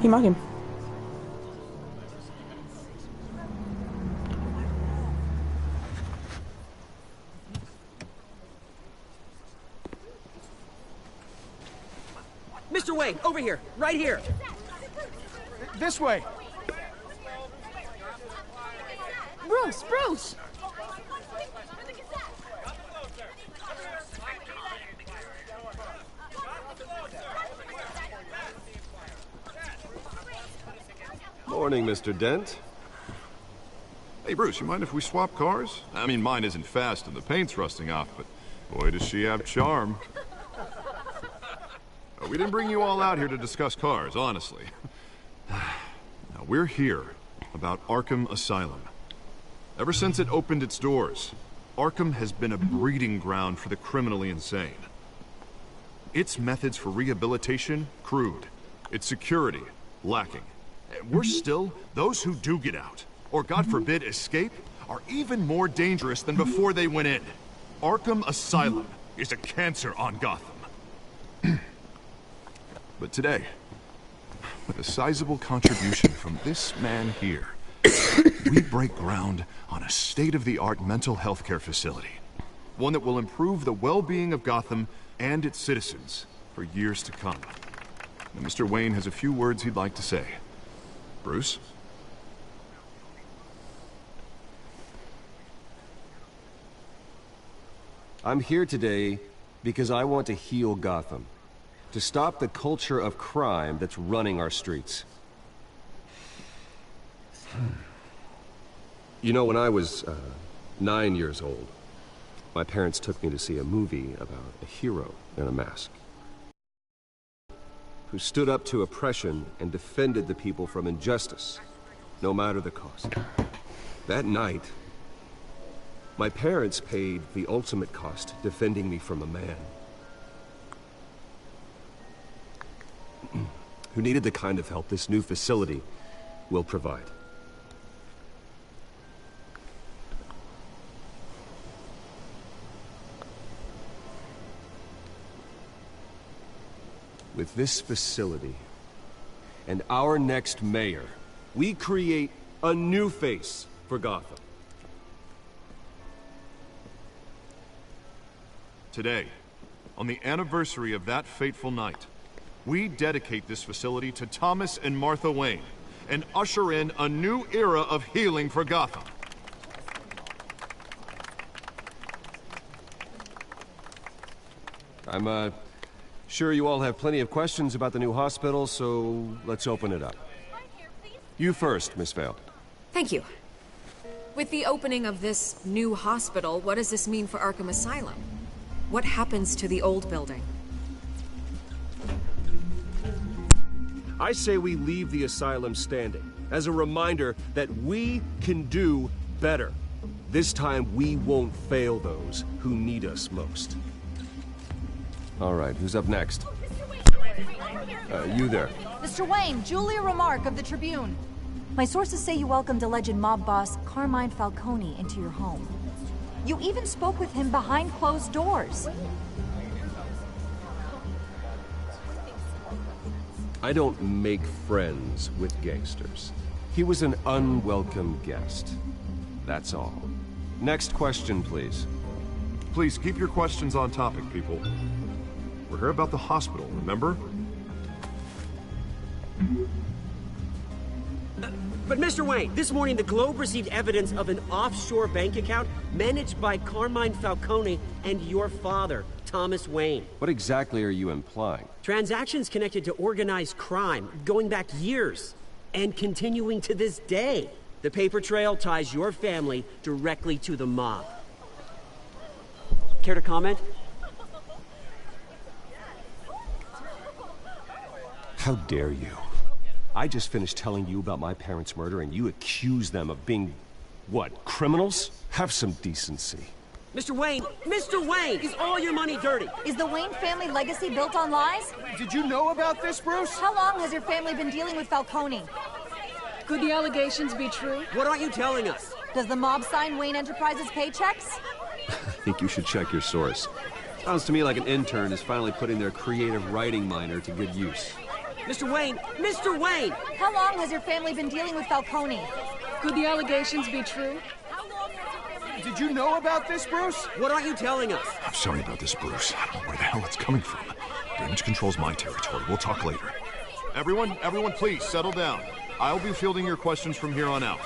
Ich mag ihn. Mr. Wayne, over here, right here. This way. Bruce! Morning, Mr. Dent. Hey, Bruce, you mind if we swap cars? I mean, mine isn't fast and the paint's rusting off, but boy, does she have charm. We didn't bring you all out here to discuss cars, honestly. Now, we're here about Arkham Asylum. Ever since it opened its doors, Arkham has been a breeding ground for the criminally insane. Its methods for rehabilitation, crude. Its security, lacking. Worse still, those who do get out, or God forbid escape, are even more dangerous than before they went in. Arkham Asylum is a cancer on Gotham. But today, with a sizable contribution from this man here, We break ground on a state-of-the-art mental health care facility. One that will improve the well-being of Gotham and its citizens for years to come. Now, Mr. Wayne has a few words he'd like to say. Bruce? I'm here today because I want to heal Gotham. To stop the culture of crime that's running our streets. You know, when I was 9 years old, my parents took me to see a movie about a hero in a mask who stood up to oppression and defended the people from injustice, no matter the cost. That night, my parents paid the ultimate cost defending me from a man who needed the kind of help this new facility will provide. With this facility and our next mayor, we create a new face for Gotham. Today, on the anniversary of that fateful night, we dedicate this facility to Thomas and Martha Wayne and usher in a new era of healing for Gotham. I'm sure you all have plenty of questions about the new hospital, so let's open it up. You first, Miss Vale. Thank you. With the opening of this new hospital, what does this mean for Arkham Asylum? What happens to the old building? I say we leave the asylum standing, as a reminder that we can do better. This time we won't fail those who need us most. All right, who's up next? You there. Mr. Wayne, Julia Remark of the Tribune. My sources say you welcomed alleged mob boss Carmine Falcone into your home. You even spoke with him behind closed doors. I don't make friends with gangsters. He was an unwelcome guest. That's all. Next question, please. Please keep your questions on topic, people. We're here about the hospital, remember? But Mr. Wayne, this morning the Globe received evidence of an offshore bank account managed by Carmine Falcone and your father, Thomas Wayne. What exactly are you implying? Transactions connected to organized crime, going back years, and continuing to this day. The paper trail ties your family directly to the mob. Care to comment? How dare you? I just finished telling you about my parents' murder and you accuse them of being, what, criminals? Have some decency. Mr. Wayne, is all your money dirty? Is the Wayne family legacy built on lies? Did you know about this, Bruce? How long has your family been dealing with Falcone? Could the allegations be true? What aren't you telling us? Does the mob sign Wayne Enterprises paychecks? I think you should check your source. Sounds to me like an intern is finally putting their creative writing minor to good use. Mr. Wayne! How long has your family been dealing with Falcone? Could the allegations be true? Did you know about this, Bruce? What aren't you telling us? I'm sorry about this, Bruce. I don't know where the hell it's coming from. Damage control's my territory. We'll talk later. Everyone, please settle down. I'll be fielding your questions from here on out.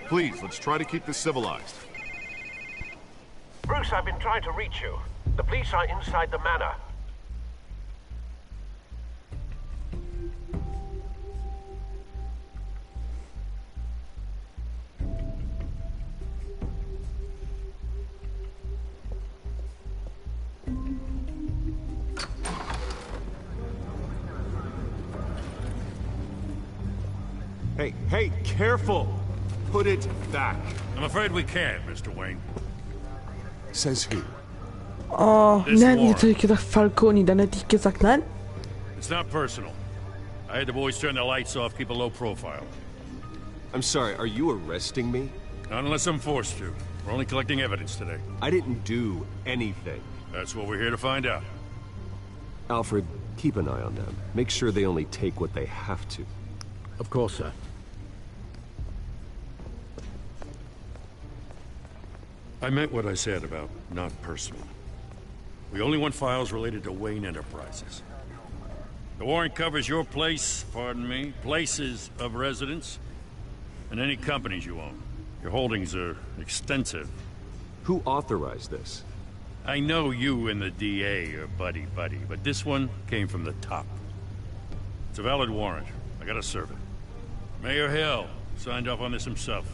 Please, let's try to keep this civilized. Bruce, I've been trying to reach you. The police are inside the manor. Hey, careful! Put it back. I'm afraid we can't, Mr. Wayne. Says who? Oh, nein, jetzt hätte ich gesagt Falcone, dann hätte ich gesagt nein. It's not personal. I had the boys turn the lights off, keep a low profile. I'm sorry, are you arresting me? Not unless I'm forced to. We're only collecting evidence today. I didn't do anything. That's what we're here to find out. Alfred, keep an eye on them. Make sure they only take what they have to. Of course, sir. I meant what I said about not personal. We only want files related to Wayne Enterprises. The warrant covers your place, pardon me, places of residence, and any companies you own. Your holdings are extensive. Who authorized this? I know you and the DA are buddy-buddy, but this one came from the top. It's a valid warrant. I gotta serve it. Mayor Hill signed off on this himself.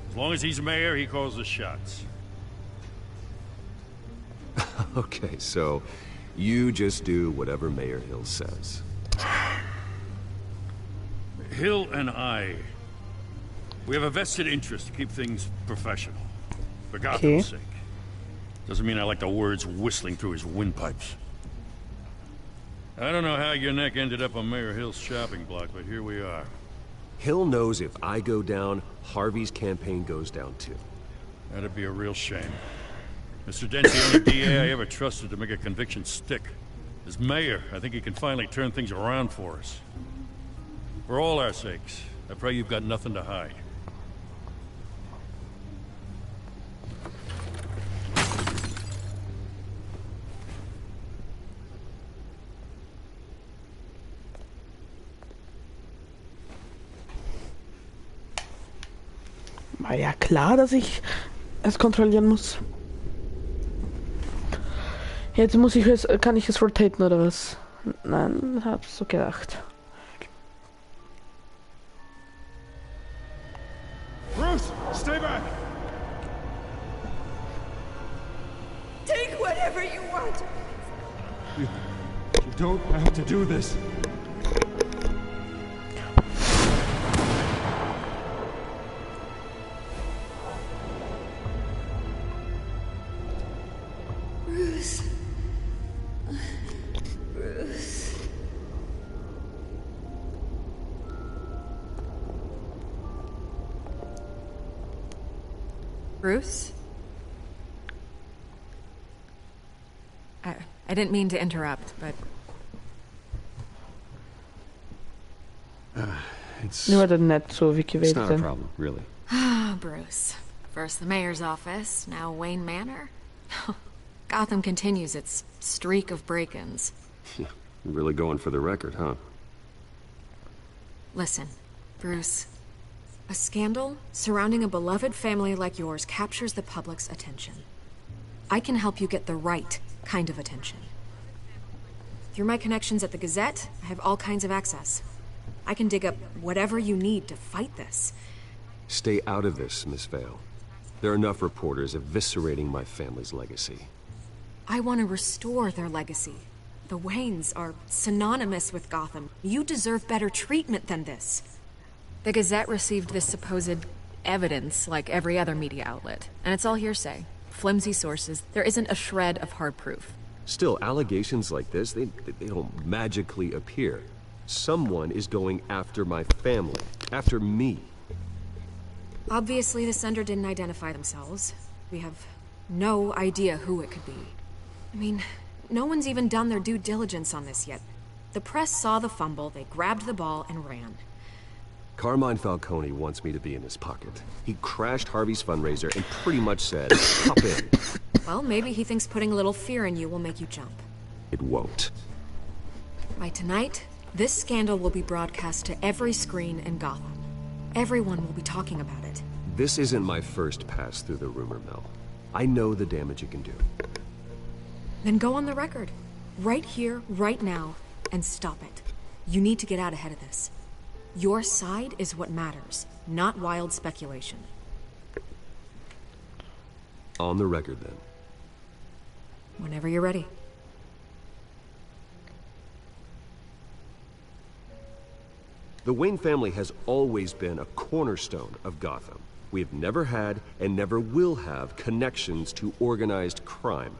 As long as he's mayor, he calls the shots. Okay, so you just do whatever Mayor Hill says. Hill and I, we have a vested interest to keep things professional. For Gotham's sake. Doesn't mean I like the words whistling through his windpipes. I don't know how your neck ended up on Mayor Hill's shopping block, but here we are. Hill knows if I go down, Harvey's campaign goes down too. That'd be a real shame. Mr. Dent's the only DA I ever trusted to make a conviction stick. As mayor, I think he can finally turn things around for us. For all our sakes, I pray you've got nothing to hide. War ja klar, dass ich es kontrollieren muss. Jetzt muss ich es, kann ich es rotaten oder was? Nein, hab's so gedacht. Bruce, stay back! Take whatever you want! You don't have to do this. Bruce. Bruce. Bruce? I didn't mean to interrupt, but... Nu had het net zo Vicky It's weten. not a problem, really. Ah, Bruce. First the mayor's office, now Wayne Manor. Gotham continues its streak of break-ins. You're really going for the record, huh? Listen, Bruce. A scandal surrounding a beloved family like yours captures the public's attention. I can help you get the right kind of attention. Through my connections at the Gazette, I have all kinds of access. I can dig up whatever you need to fight this. Stay out of this, Miss Vale. There are enough reporters eviscerating my family's legacy. I want to restore their legacy. The Waynes are synonymous with Gotham. You deserve better treatment than this. The Gazette received this supposed evidence like every other media outlet, and it's all hearsay. Flimsy sources. There isn't a shred of hard proof. Still, allegations like this, they don't magically appear. Someone is going after my family, after me. Obviously, the sender didn't identify themselves. We have no idea who it could be. I mean, no one's even done their due diligence on this yet. The press saw the fumble, they grabbed the ball and ran. Carmine Falcone wants me to be in his pocket. He crashed Harvey's fundraiser and pretty much said, hop in. Well, maybe he thinks putting a little fear in you will make you jump. It won't. By tonight, this scandal will be broadcast to every screen in Gotham. Everyone will be talking about it. This isn't my first pass through the rumor mill. I know the damage it can do. Then go on the record. Right here, right now, and stop it. You need to get out ahead of this. Your side is what matters, not wild speculation. On the record, then. Whenever you're ready. The Wayne family has always been a cornerstone of Gotham. We have never had and never will have connections to organized crime.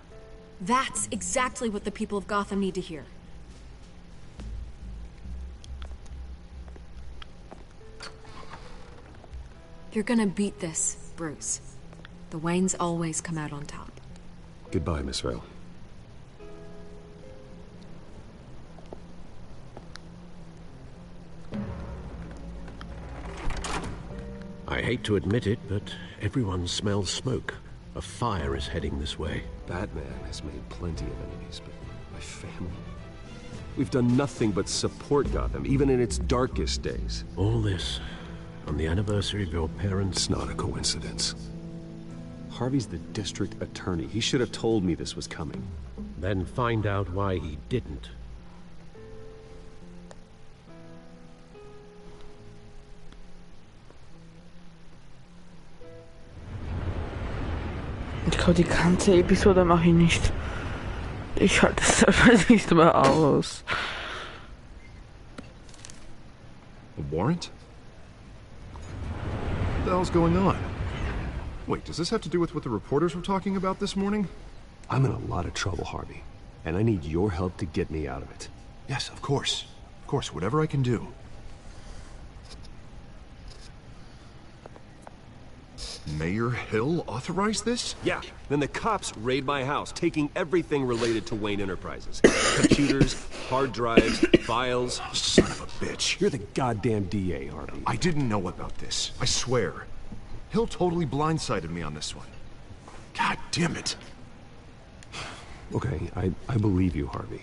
That's exactly what the people of Gotham need to hear. You're gonna beat this, Bruce. The Waynes always come out on top. Goodbye, Miss Vale. I hate to admit it, but everyone smells smoke. A fire is heading this way. Batman has made plenty of enemies, but my family... We've done nothing but support Gotham, even in its darkest days. All this on the anniversary of your parents? It's not a coincidence. Harvey's the district attorney. He should have told me this was coming. Then find out why he didn't. Ich glaube, die ganze Episode mache ich nicht. Ich halte es nicht mehr aus. A warrant? What the hell's going on? Wait, does this have to do with what the reporters were talking about this morning? I'm in a lot of trouble, Harvey, and I need your help to get me out of it. Yes, of course. Of course, whatever I can do. Mayor Hill authorized this? Yeah, then the cops raid my house, taking everything related to Wayne Enterprises. Computers, hard drives, files. Oh, son of a bitch. You're the goddamn DA, Harvey. I didn't know about this. I swear. Hill totally blindsided me on this one. God damn it. Okay, I believe you, Harvey.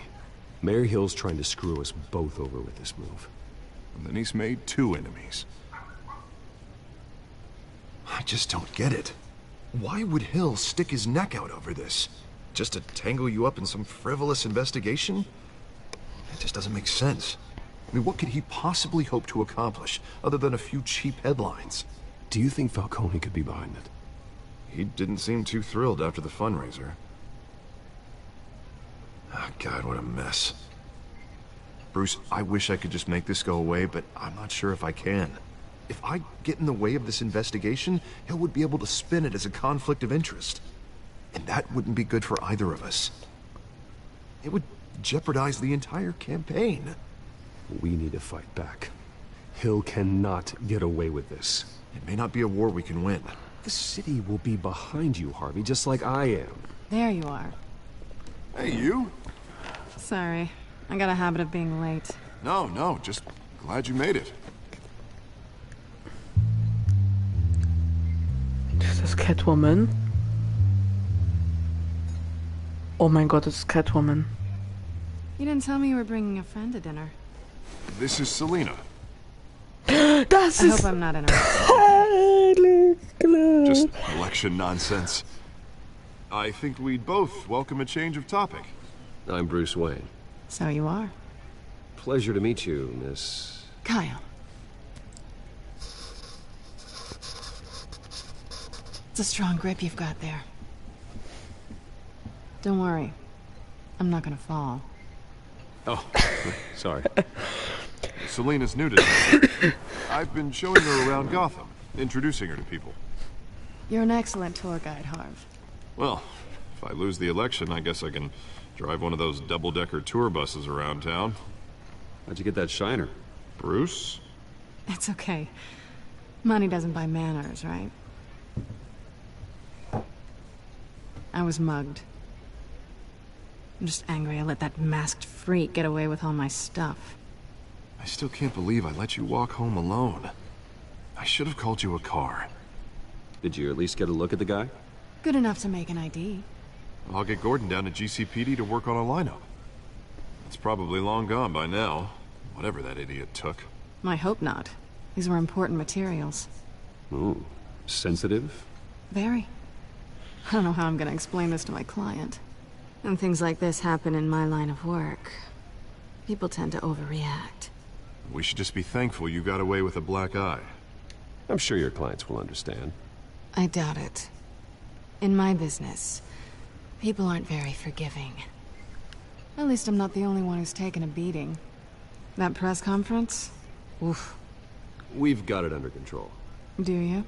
Mayor Hill's trying to screw us both over with this move. And then he's made 2 enemies. I just don't get it. Why would Hill stick his neck out over this? Just to tangle you up in some frivolous investigation? It just doesn't make sense. I mean, what could he possibly hope to accomplish other than a few cheap headlines? Do you think Falcone could be behind it? He didn't seem too thrilled after the fundraiser. Oh, God, what a mess. Bruce, I wish I could just make this go away, but I'm not sure if I can. If I get in the way of this investigation, Hill would be able to spin it as a conflict of interest. And that wouldn't be good for either of us. It would jeopardize the entire campaign. We need to fight back. Hill cannot get away with this. It may not be a war we can win. The city will be behind you, Harvey, just like I am. There you are. Hey, you? Sorry. I got a habit of being late. No, just glad you made it. Ist das Catwoman? Oh mein Gott, das ist Catwoman. You didn't tell me you were bringing a friend to dinner. This is Selina. Das I ist... hope I'm not interrupting. Just election nonsense. I think we'd both welcome a change of topic. I'm Bruce Wayne. So you are. Pleasure to meet you, Miss... Kyle. It's a strong grip you've got there. Don't worry. I'm not gonna fall. Oh, sorry. Selina's new to town. I've been showing her around Gotham, introducing her to people. You're an excellent tour guide, Harv. Well, if I lose the election, I guess I can drive one of those double-decker tour buses around town. How'd you get that shiner? Bruce? It's okay. Money doesn't buy manners, right? I was mugged. I'm just angry I let that masked freak get away with all my stuff. I still can't believe I let you walk home alone. I should have called you a car. Did you at least get a look at the guy? Good enough to make an ID. I'll get Gordon down to GCPD to work on a lineup. It's probably long gone by now, whatever that idiot took. I hope not. These were important materials. Ooh, sensitive? Very. I don't know how I'm gonna explain this to my client. And things like this happen in my line of work. People tend to overreact. We should just be thankful you got away with a black eye. I'm sure your clients will understand. I doubt it. In my business, people aren't very forgiving. At least I'm not the only one who's taken a beating. That press conference? Oof. We've got it under control. Do you?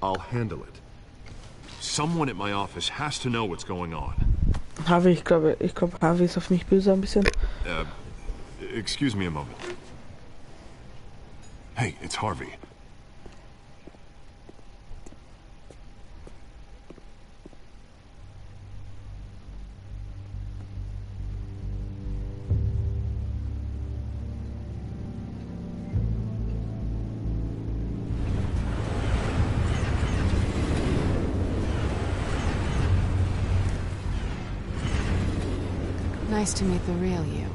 I'll handle it. Someone at my office has to know what's going on. Harvey, ich glaube, Harvey ist auf mich böse ein bisschen. Excuse me a moment. Hey, it's Harvey. Nice to meet the real you.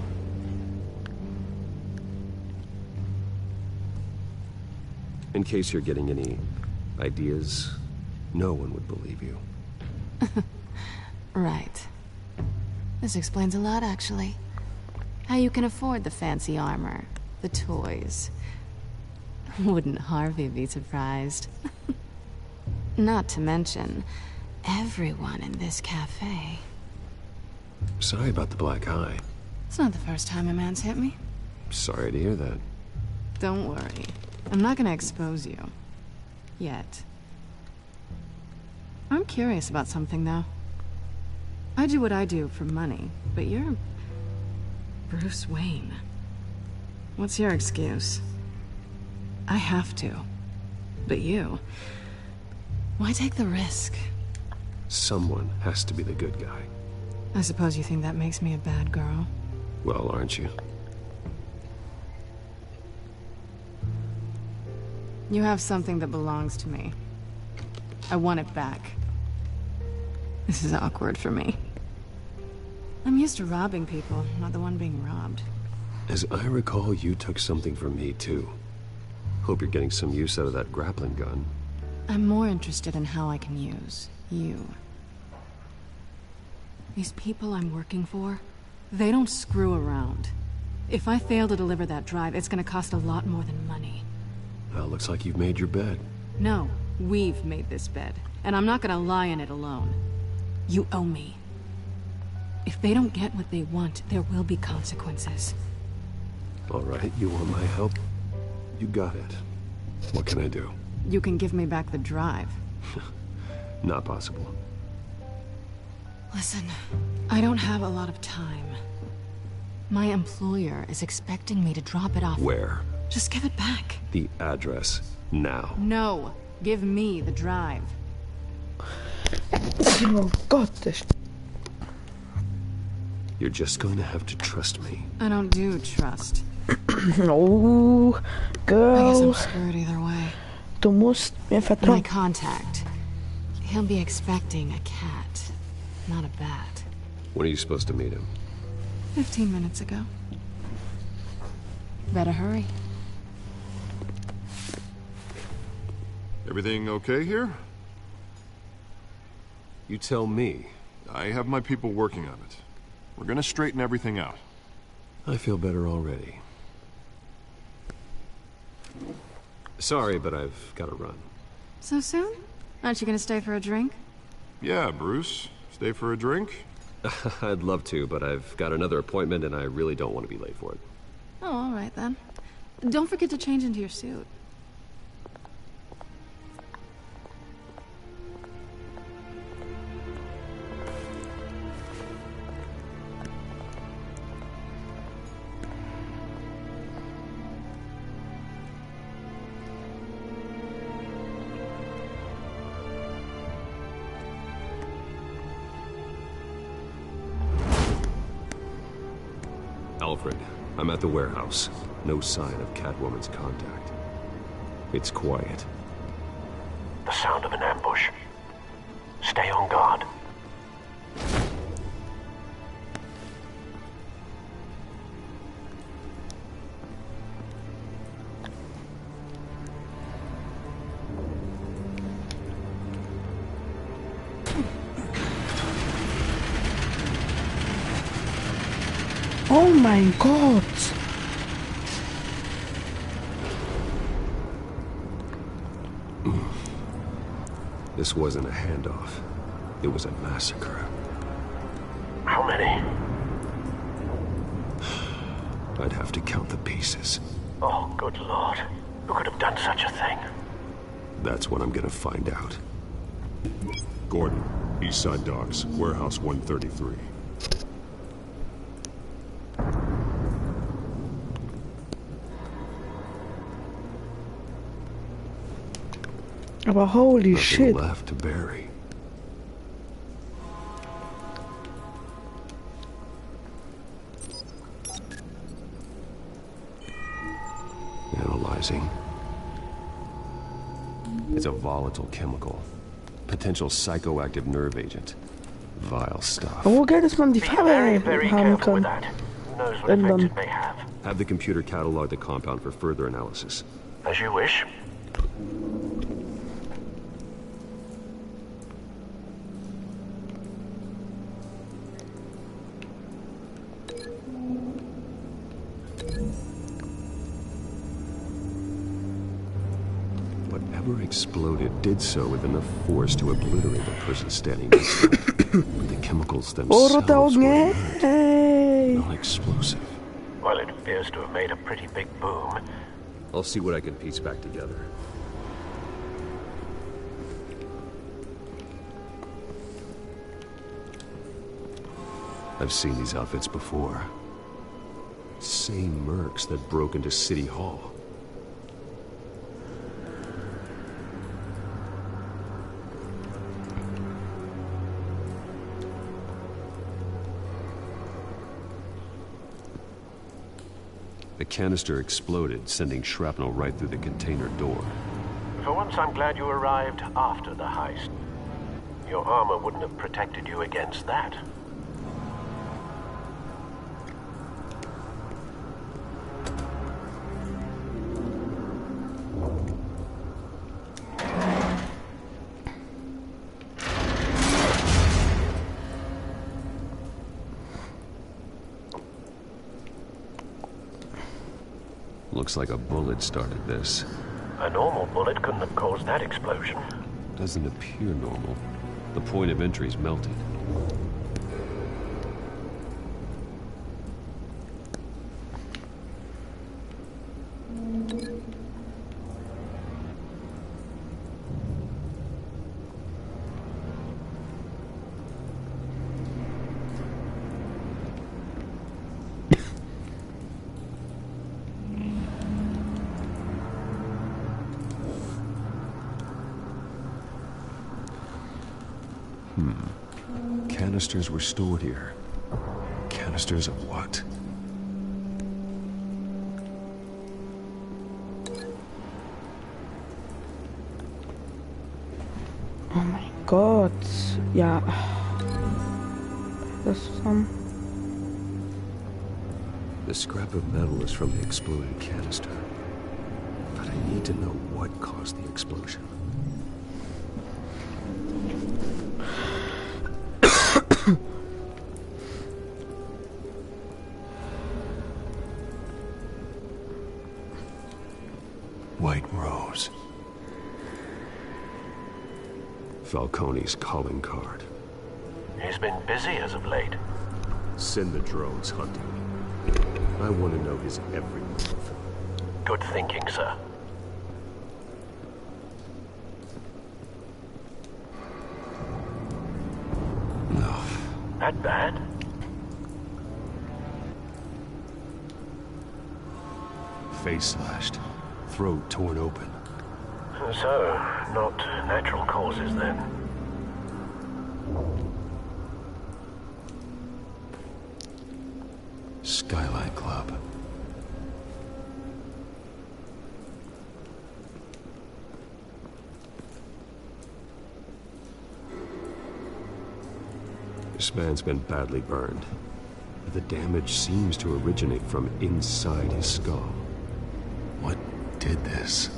In case you're getting any ideas, no one would believe you. Right. This explains a lot, actually. How you can afford the fancy armor, the toys. Wouldn't Harvey be surprised? Not to mention, everyone in this cafe. Sorry about the black eye. It's not the first time a man's hit me. Sorry to hear that. Don't worry. I'm not gonna expose you. Yet. I'm curious about something, though. I do what I do for money, but you're... Bruce Wayne. What's your excuse? I have to. But you... Why take the risk? Someone has to be the good guy. I suppose you think that makes me a bad girl? Well, aren't you? You have something that belongs to me. I want it back. This is awkward for me. I'm used to robbing people, not the one being robbed. As I recall, you took something from me, too. Hope you're getting some use out of that grappling gun. I'm more interested in how I can use you. These people I'm working for, they don't screw around. If I fail to deliver that drive, it's gonna cost a lot more than money. Well, looks like you've made your bed. No, we've made this bed, and I'm not gonna lie in it alone. You owe me. If they don't get what they want, there will be consequences. All right, you want my help? You got it. What can I do? You can give me back the drive. Not possible. Listen, I don't have a lot of time. My employer is expecting me to drop it off. Where? Just give it back. The address, now. No, give me the drive. Oh God, this... You're just going to have to trust me. I don't do trust. Oh, girl. I guess I'm screwed either way. Du musst mir vertrauen. My contact. He'll be expecting a cat, not a bat. When are you supposed to meet him? 15 minutes ago. Better hurry. Everything okay here? You tell me. I have my people working on it. We're gonna straighten everything out. I feel better already. Sorry, but I've got to run. So soon? Aren't you gonna stay for a drink? Yeah, Bruce. Stay for a drink? I'd love to, but I've got another appointment and I really don't want to be late for it. Oh, all right then. Don't forget to change into your suit. Alfred, I'm at the warehouse. No sign of Catwoman's contact. It's quiet. The sound of an ambush. Stay on guard. Oh mein Gott! This wasn't a handoff. It was a massacre. How many? I'd have to count the pieces. Oh, good lord. Who could have done such a thing? That's what I'm gonna find out. Gordon, Eastside Docks, Warehouse 133. Aber holy Nothing shit. left to bury. Analyzing. It's a volatile chemical. Potential psychoactive nerve agent. Vile stuff. Hoe geil ist man die Farbe haben kann. Ändern. Have the computer catalog the compound for further analysis. As you wish. Whatever exploded did so with enough force to obliterate the person standing next to it. But the chemicals themselves were not explosive. Well, it appears to have made a pretty big boom. I'll see what I can piece back together. I've seen these outfits before. Same mercs that broke into City Hall. The canister exploded, sending shrapnel right through the container door. For once, I'm glad you arrived after the heist. Your armor wouldn't have protected you against that. Looks like a bullet started this. A normal bullet couldn't have caused that explosion. Doesn't appear normal. The point of entry's melted. Canisters were stored here. Canisters of what? Oh mein Gott. Ja. Das zusammen. The scrap of metal is from the exploded canister. But I need to know what caused the explosion. White Rose. Falcone's calling card. He's been busy as of late. Send the drones hunting. I want to know his every move. Good thinking, sir. No. That bad? Face slashed. Throat torn open. So, not natural causes then. Skyline Club. This man's been badly burned. But the damage seems to originate from inside his skull. What did this?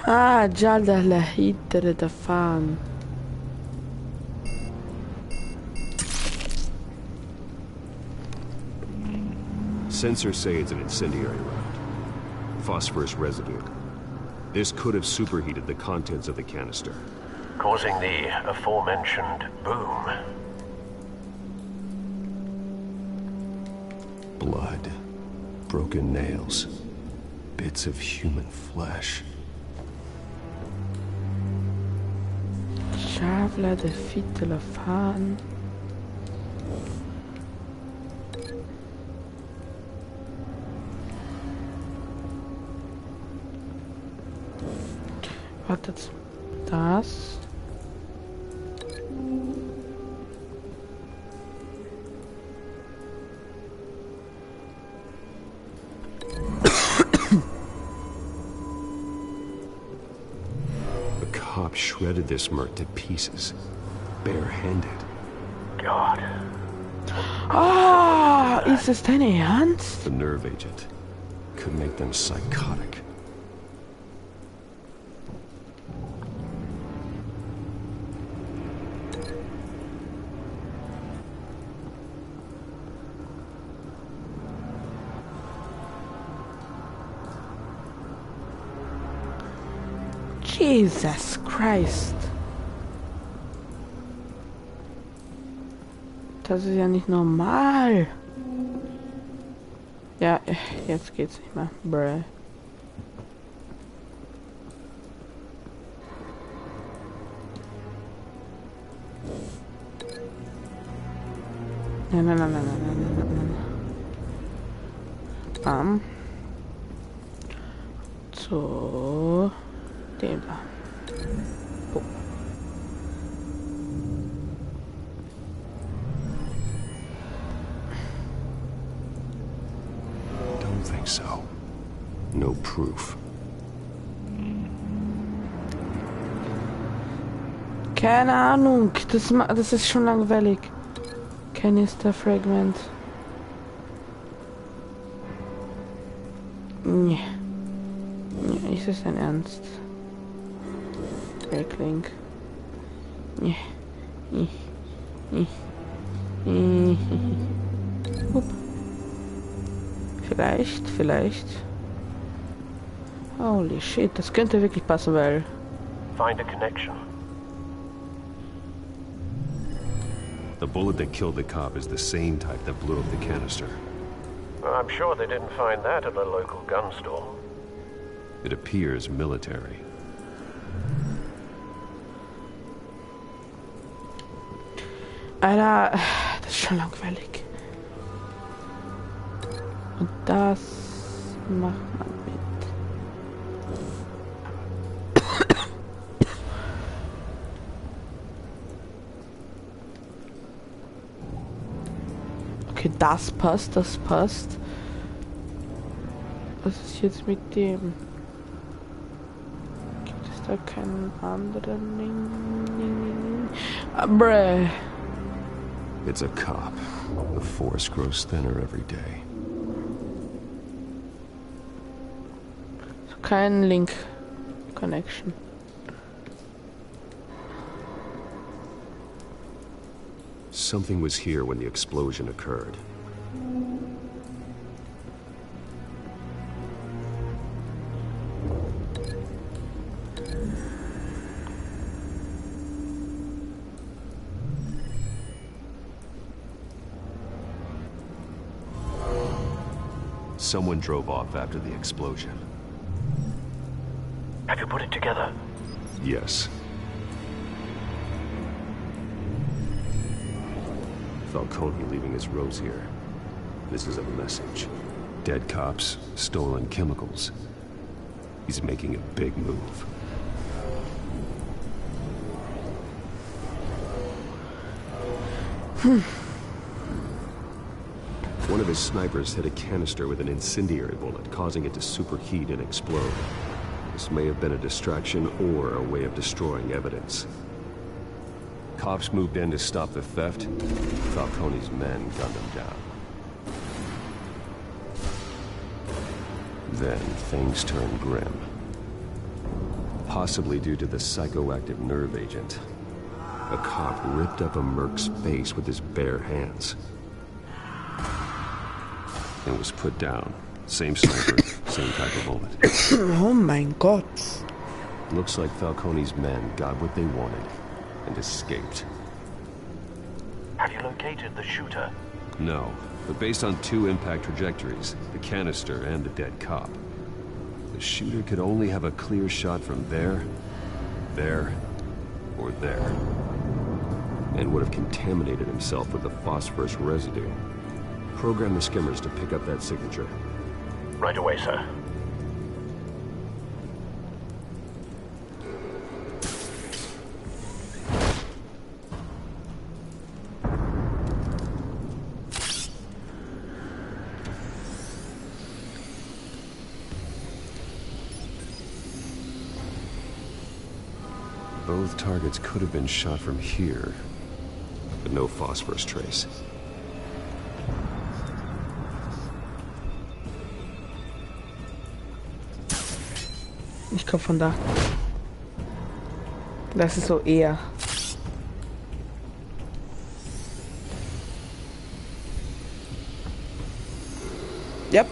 Ah, già dalla hit da fan. Sensors say it's an incendiary round. Phosphorus residue. This could have superheated the contents of the canister, causing the aforementioned boom. Blood, broken nails, bits of human flesh. Jävla de fitte la fan. Wartet, das. shredded this merc to pieces, barehanded. God. Ah, ist es dein Ernst? The nerve agent could make them psychotic. Jesus Christ. Das ist ja nicht normal. Ja, jetzt geht's nicht mehr. Bruh. Nein. Zu dem da. Oh. Don't think so. No proof. Keine Ahnung, das ist schon langweilig. Kanisterfragment. Nee. Nee, ist es dein Ernst? Backlink. Nee. Upp. Vielleicht. Holy shit, das könnte wirklich passen, weil... Find a connection. The bullet that killed the cop is the same type that blew up the canister. I'm sure they didn't find that at a local gun store. It appears military. Alter, das ist schon langweilig. Und das macht man mit. Okay, das passt. Was ist jetzt mit dem? Gibt es da keinen anderen? Bruh. It's a cop. The force grows thinner every day. So, kein Link Connection. Something was here when the explosion occurred. Someone drove off after the explosion. Have you put it together? Yes. Falcone leaving his rose here. This is a message. Dead cops, stolen chemicals. He's making a big move. One of his snipers hit a canister with an incendiary bullet, causing it to superheat and explode. This may have been a distraction or a way of destroying evidence. Cops moved in to stop the theft. Falcone's men gunned him down. Then things turned grim. Possibly due to the psychoactive nerve agent. A cop ripped up a merc's face with his bare hands. And was put down. Same sniper, same type of bullet. Oh my god. Looks like Falcone's men got what they wanted and escaped. Have you located the shooter? No, but based on two impact trajectories, the canister and the dead cop, the shooter could only have a clear shot from there, or there, and would have contaminated himself with the phosphorus residue. Program the skimmers to pick up that signature. Right away, sir. Both targets could have been shot from here, but no phosphorus trace. Ich komme von da. Das ist so eher. Yep.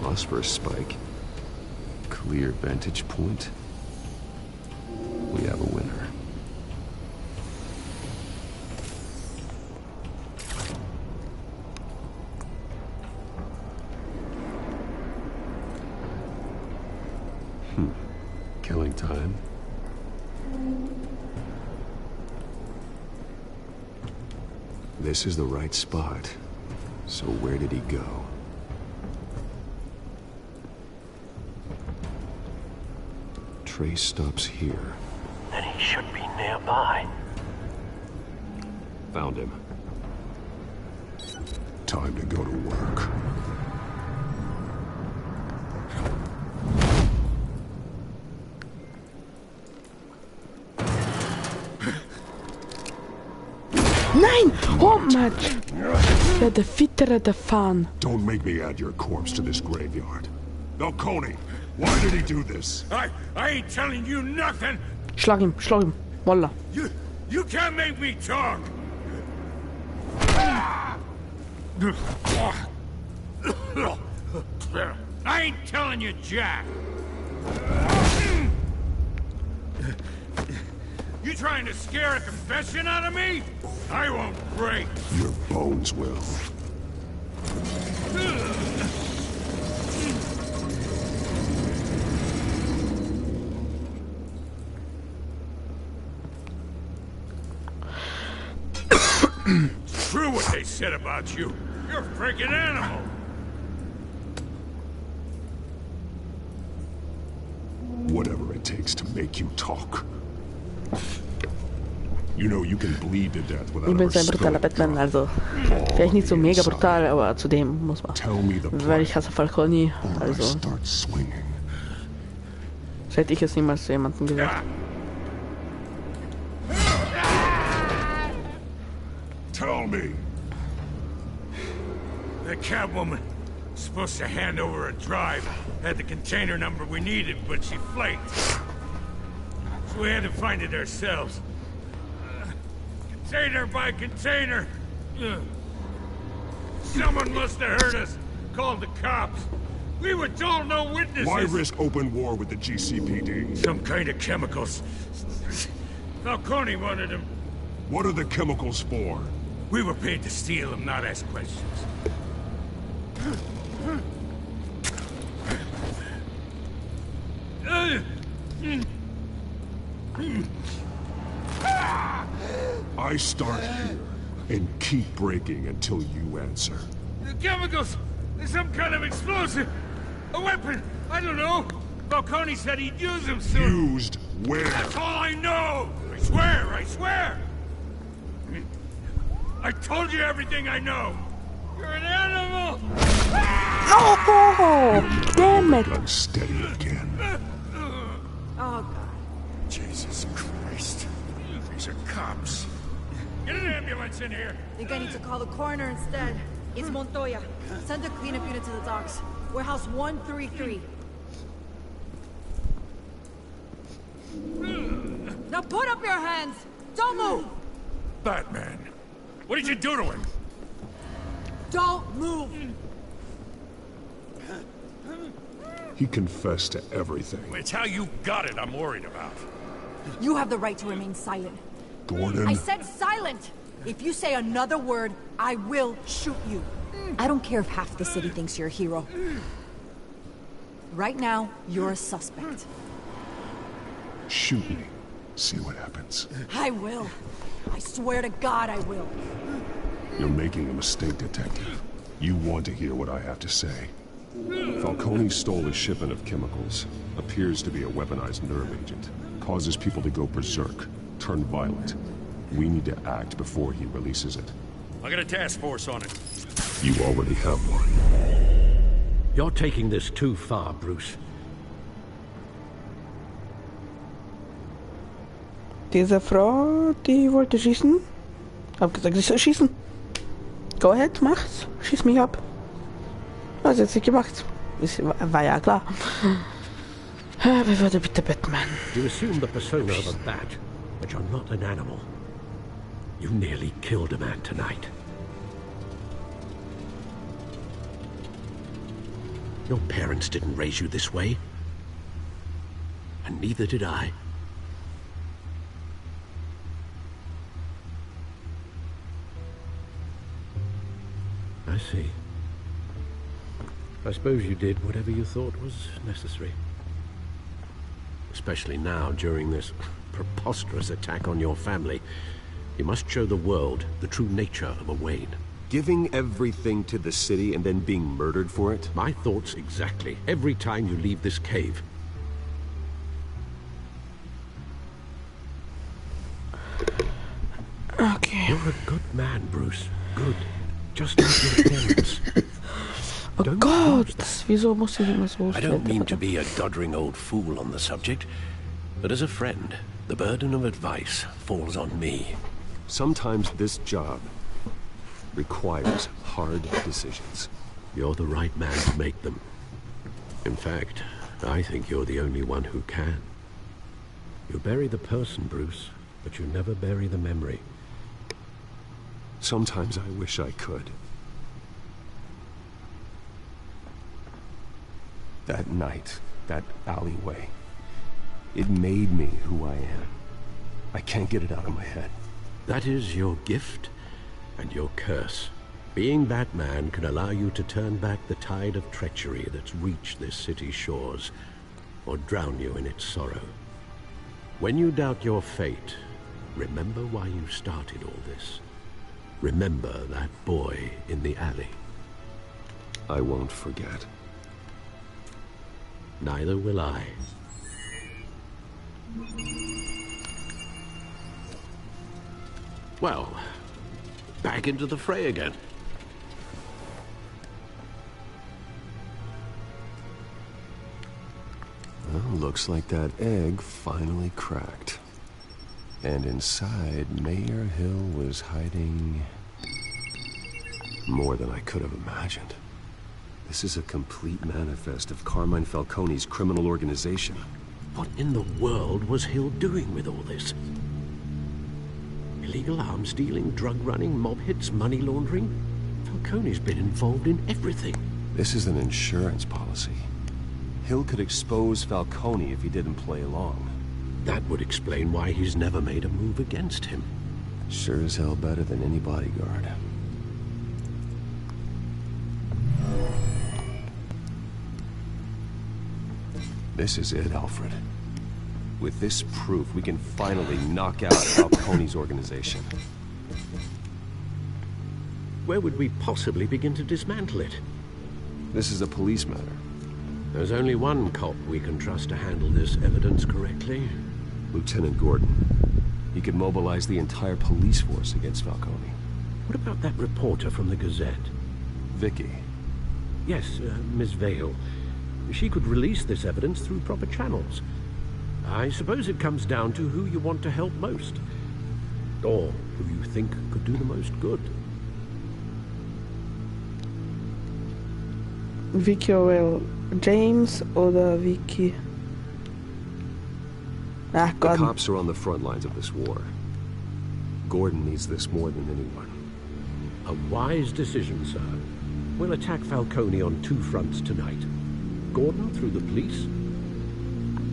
Phosphorus spike. Clear vantage point. We have a winner. Killing time. This is the right spot. So where did he go? Trace stops here. Then he should be nearby. Found him. Time to go to work. Nein! Oh, much! Ja, de fittere de fan. Don't make me add your corpse to this graveyard. Falcone, why did he do this? I ain't telling you nothing. Schlag ihm, Wallah. You can't make me talk. I ain't telling you, Jack. You trying to scare a confession out of me? I won't break. Your bones will. It's true what they said about you. You're a freaking animal. Whatever it takes to make you talk. You know you can bleed to death without Ich bin so ein brutaler Batman, also vielleicht nicht so mega brutal, aber zudem muss man. Weil ich hasse Falcone, also. Das hätte ich jetzt niemals zu jemandem gesagt. Tell me. The Catwoman was supposed to hand over a drive. Had the container number we needed, but she flaked. So we had to find it ourselves. Container by container. Someone must have heard us. Called the cops. We were told no witnesses. Why risk open war with the GCPD? Some kind of chemicals. Falcone wanted them. What are the chemicals for? We were paid to steal them, not ask questions. I start here and keep breaking until you answer. The chemicals! There's some kind of explosive! A weapon! I don't know! Falcone said he'd use them soon! Used where? That's all I know! I swear! I swear! I told you everything I know! You're an animal! Oh! Damn it! Unsteady again. Oh, God. Jesus Christ. These are cops. Get an ambulance in here! I think I need to call the coroner instead. It's Montoya. Send a cleanup unit to the docks. Warehouse 133. Now put up your hands! Don't move! Batman, what did you do to him? Don't move! He confessed to everything. It's how you got it I'm worried about. You have the right to remain silent. Gordon? I said silent! If you say another word, I will shoot you. I don't care if half the city thinks you're a hero. Right now, you're a suspect. Shoot me. See what happens. I will. I swear to God I will. You're making a mistake, Detective. You want to hear what I have to say. Falcone stole a shipment of chemicals. Appears to be a weaponized nerve agent. Causes people to go berserk. Turn violent. We need to act before he releases it. I got a task force on it. You already have one. You're taking this too far, Bruce. Diese Frau, die wollte schießen. Hab gesagt, ich soll schießen. Go ahead, mach's. Schieß mich ab. Was hat sie gemacht? War ja klar. Wer würde bitte Batman? You assume the persona of a bat, but you're not an animal. You nearly killed a man tonight. Your parents didn't raise you this way. And neither did I. I see. I suppose you did whatever you thought was necessary. Especially now, during this preposterous attack on your family. You must show the world the true nature of a Wayne. Giving everything to the city and then being murdered for it? My thoughts exactly. Every time you leave this cave. Okay. You're a good man, Bruce. Good. Just like your parents. Oh God, wieso muss ich immer so I don't mean to be a doddering old fool on the subject, but as a friend, the burden of advice falls on me. Sometimes this job requires hard decisions. You're the right man to make them. In fact, I think you're the only one who can. You bury the person, Bruce, but you never bury the memory. Sometimes I wish I could. That night, that alleyway, it made me who I am. I can't get it out of my head. That is your gift and your curse. Being Batman can allow you to turn back the tide of treachery that's reached this city's shores, or drown you in its sorrow. When you doubt your fate, remember why you started all this. Remember that boy in the alley. I won't forget. Neither will I. Well, back into the fray again. Well, looks like that egg finally cracked. And inside, Mayor Hill was hiding more than I could have imagined. This is a complete manifest of Carmine Falcone's criminal organization. What in the world was Hill doing with all this? Illegal arms dealing, drug running, mob hits, money laundering? Falcone's been involved in everything. This is an insurance policy. Hill could expose Falcone if he didn't play along. That would explain why he's never made a move against him. Sure as hell better than any bodyguard. This is it, Alfred. With this proof, we can finally knock out Falcone's organization. Where would we possibly begin to dismantle it? This is a police matter. There's only one cop we can trust to handle this evidence correctly. Lieutenant Gordon. He could mobilize the entire police force against Falcone. What about that reporter from the Gazette? Vicky. Yes, Miss Vale. She could release this evidence through proper channels. I suppose it comes down to who you want to help most. Or who you think could do the most good. Vicky O'Reilly, James oder Vicky? Ah, the cops are on the front lines of this war. Gordon needs this more than anyone. A wise decision, sir. We'll attack Falcone on two fronts tonight. Gordon through the police,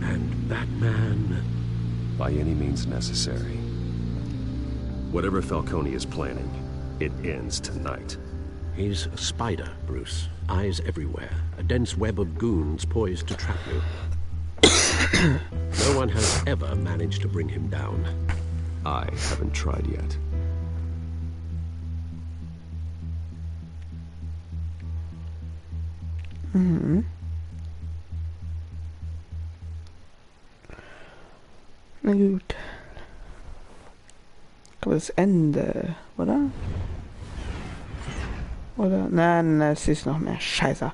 and Batman by any means necessary. Whatever Falcone is planning, it ends tonight. He's a spider, Bruce. Eyes everywhere. A dense web of goons poised to trap you. No one has ever managed to bring him down. I haven't tried yet. Mm-hmm. Na gut. Ich glaube das Ende, oder? Oder? Nein, es ist noch mehr. Scheiße.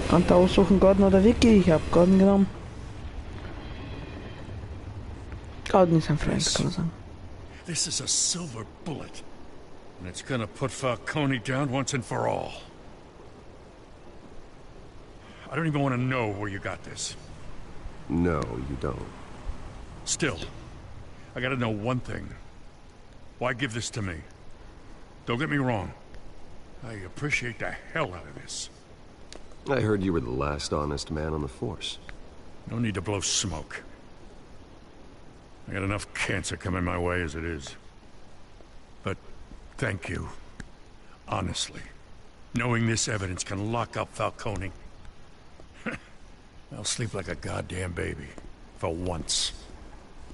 Konnte aussuchen, Gordon oder Vicky. Ich habe Gordon genommen. Gordon ist ein Freund, kann man sagen. This is a silver bullet. And it's gonna put Falcone down once and for all. I don't even want to know where you got this. No, you don't. Still, I gotta know one thing. Why give this to me? Don't get me wrong. I appreciate the hell out of this. I heard you were the last honest man on the force. No need to blow smoke. I got enough cancer coming my way as it is. But thank you. Honestly. Knowing this evidence can lock up Falcone. I'll sleep like a goddamn baby. For once.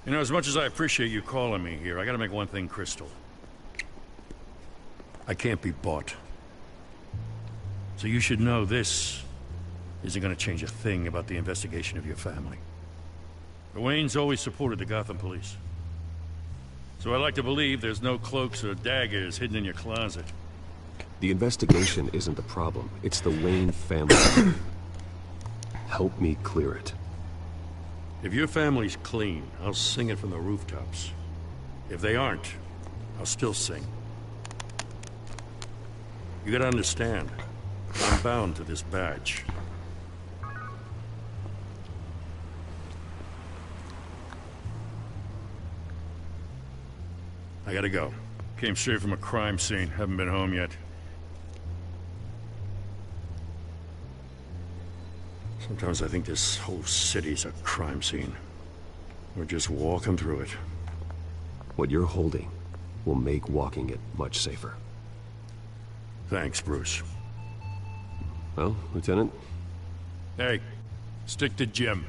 You know, as much as I appreciate you calling me here, I gotta make one thing crystal. I can't be bought. So you should know this isn't gonna change a thing about the investigation of your family. The Waynes always supported the Gotham police. So I like to believe there's no cloaks or daggers hidden in your closet. The investigation isn't the problem. It's the Wayne family. Help me clear it. If your family's clean, I'll sing it from the rooftops. If they aren't, I'll still sing. You gotta understand, I'm bound to this badge. I gotta go. Came straight from a crime scene. Haven't been home yet. Sometimes I think this whole city's a crime scene. We're just walking through it. What you're holding will make walking it much safer. Thanks, Bruce. Well, Lieutenant? Hey, stick to Jim.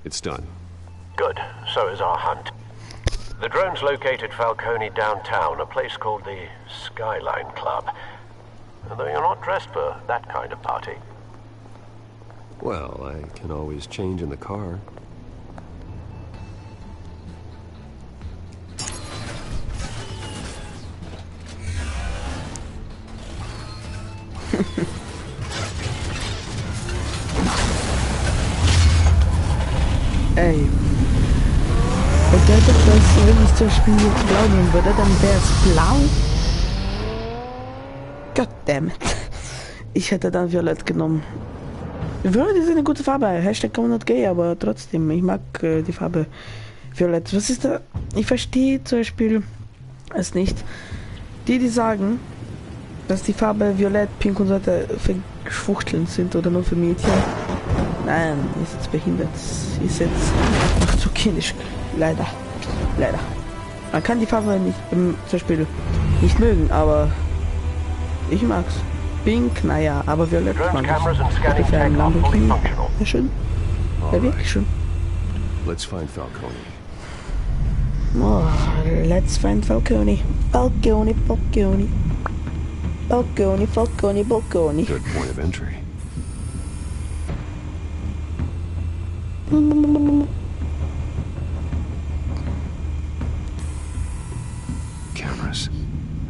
It's done. Good. So is our hunt. The drone's located Falcone downtown, a place called the Skyline Club. Though you're not dressed for that kind of party. Well, I can always change in the car. Ey. Und der hat das, wenn ich das Spiel blau nehmen würde, dann wäre es blau. Goddammit. Ich hätte dann Violett genommen. Violett ist eine gute Farbe. Hashtag kann man nicht gay, aber trotzdem, ich mag die Farbe Violett. Was ist da? Ich verstehe zum Beispiel es nicht. Die sagen, dass die Farbe Violett, Pink und so weiter für Schwuchteln sind oder nur für Mädchen. Nein, ist jetzt behindert. Ist jetzt ach, zu kindisch. Leider. Leider. Man kann die Farbe nicht, zum Beispiel nicht mögen, aber ich mag's. Pink, naja, aber Violett mag ich. Das ist ein Lamborghini. Ja, schön. Ja, wirklich schön. Let's find Falcone. Oh, let's find Falcone. Falcone, Falcone. Falcone, Falcone, Falcone. Good point of entry. Cameras.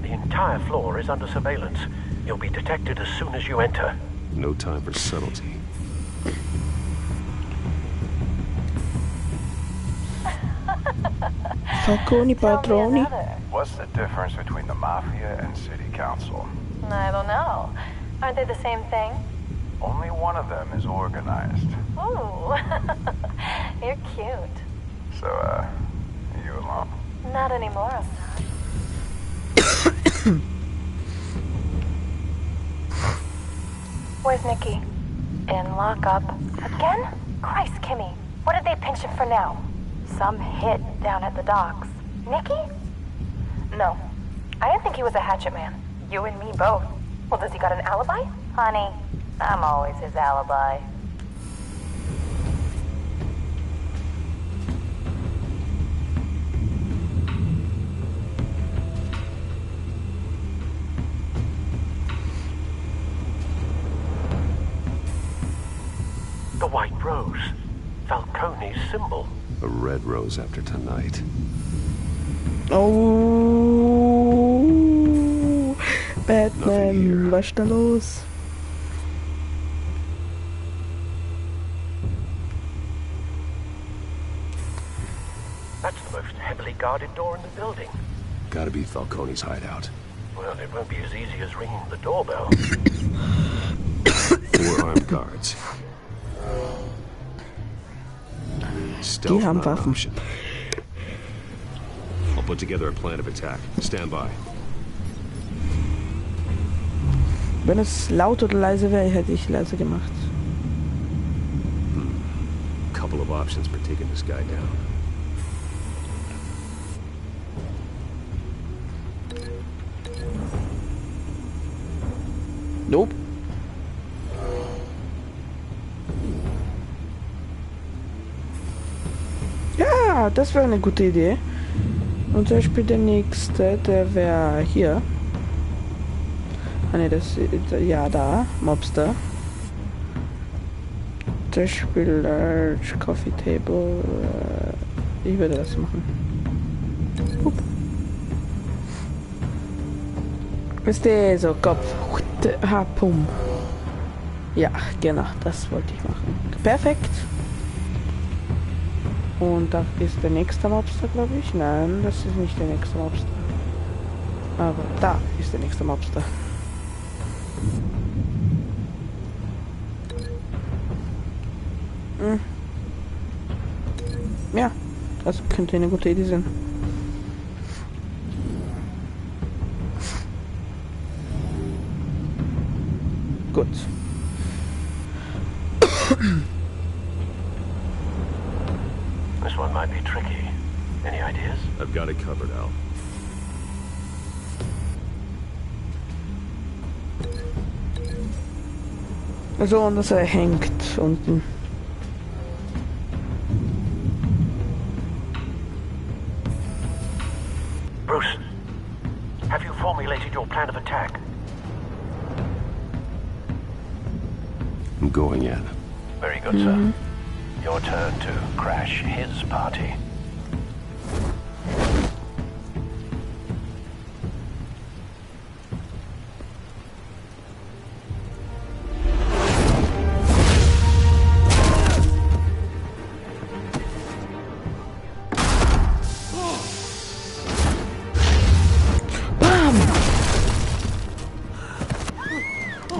The entire floor is under surveillance. You'll be detected as soon as you enter. No time for subtlety. Falcone, Patroni. What's the difference between the Mafia and City Council? I don't know. Aren't they the same thing? Only one of them is organized. Ooh. You're cute. So, are you alone? Not anymore, I'm not. Where's Nikki? In lockup. Again? Christ, Kimmy. What did they pinch him for now? Some hit down at the docks. Nikki? No. I didn't think he was a hatchet man. You and me both. Well, does he got an alibi? Honey, I'm always his alibi. The white rose. Falcone's symbol. A red rose after tonight. Oh, Batman, was ist da los? That's the most heavily guarded door in the building. Gotta be Falcone's hideout. Well, it won't be as easy as ringing the doorbell. 4 armed guards. Stealth Die haben not an Waffen. option. I'll put together a plan of attack. Stand by. Wenn es laut oder leise wäre, hätte ich leise gemacht. Couple of options for taking this guy down. Nope. Ja, das wäre eine gute Idee. Und zum Beispiel der nächste, der wäre hier. Ah ne, das ja da, Mobster. Zum Beispiel Large Coffee Table. Ich würde das machen. Ist der so Kopf? Ha, pum. Ja, genau, das wollte ich machen. Perfekt. Und da ist der nächste Mobster, glaube ich. Nein, das ist nicht der nächste Mobster. Aber da ist der nächste Mobster. Ja, das könnte eine gute Idee sein. Gut. This one might be tricky. Any ideas? I've got it covered, Al. Also, und dass er hängt unten. Bruce, have you formulated your plan of attack? I'm going in. Very good, sir. Your turn to crash his party.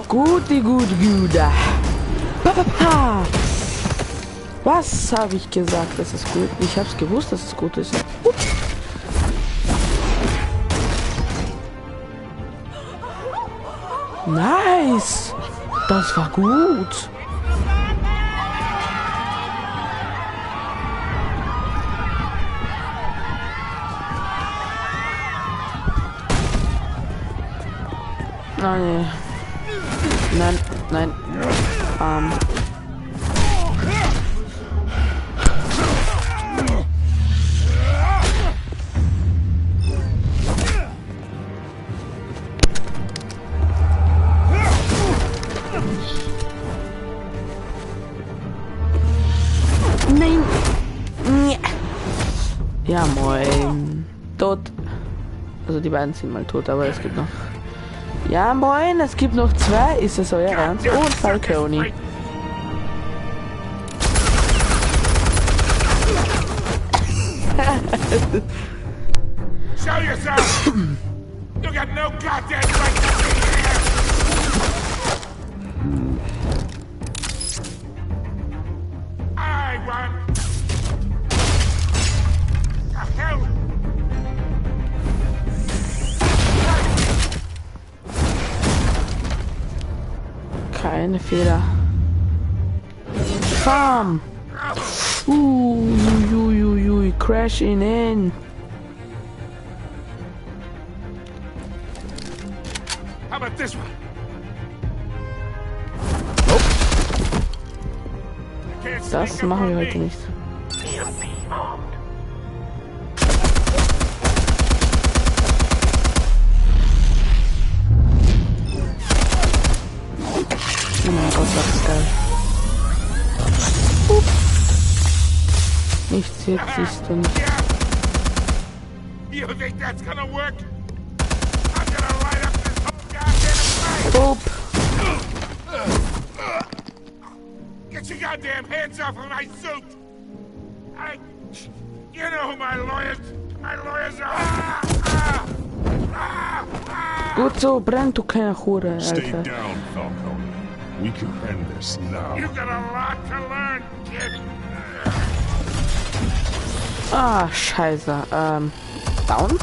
Gute, gut, Güda. Papa. Was habe ich gesagt, dass es gut? Ich habe es gewusst, dass es gut ist. Nice. Das war gut. Nein. Nein, nein. Nein. Ja, moin. Tot. Also die beiden sind mal tot, aber es gibt noch... Ja, moin, es gibt noch 2. Ist es euer Ernst? Und Falcone. Show yourself! You got no goddamn right to be here! I want... The hell? Keine Fehler. Bam! Crashing in. How about this one? Das machen wir heute nicht. Oh mein Gott, das ist geil. Nichts jetzt ist und... You think that's gonna work? I'm gonna light up this whole goddamn place! Get your goddamn hands off of my suit! You know who my lawyers are! Gut so, brenn du keine Hure, Stay Alter. down, Falcone. We can end this now. You got a lot to learn, kid. Ah, scheiße. Down?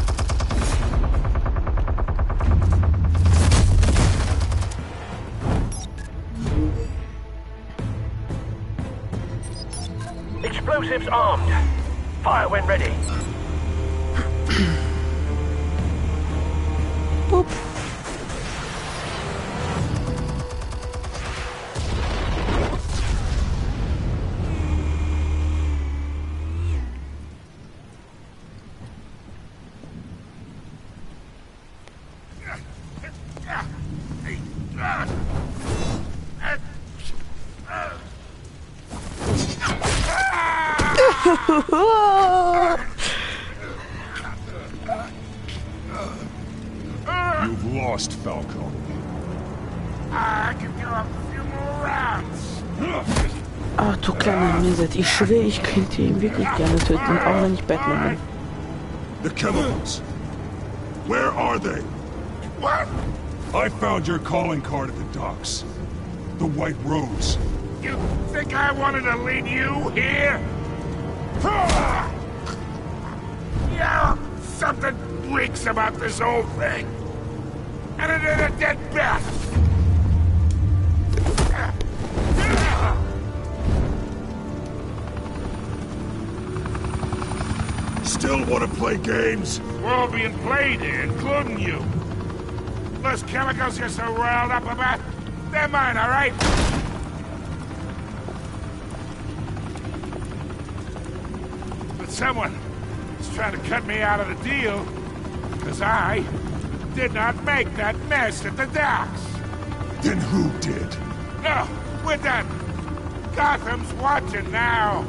Explosives armed. Fire when ready. Boop. You've lost, Falcone. I can do a few more rounds. Ah, du kleine Mieset. Ich schwöre, ich könnte ihn wirklich gerne töten, auch wenn ich Batman bin. The chemicals. Where are they? What? I found your calling card at the docks. The White Rose. You think I wanted to lead you here? Yeah, something reeks about this whole thing. And it is a dead bat. Still want to play games? We're all being played here, including you. Those chemicals you're so riled up about, they're mine, all right? But someone is trying to cut me out of the deal, because I did not make that mess at the docks. Then who did? No, we're done. Gotham's watching now.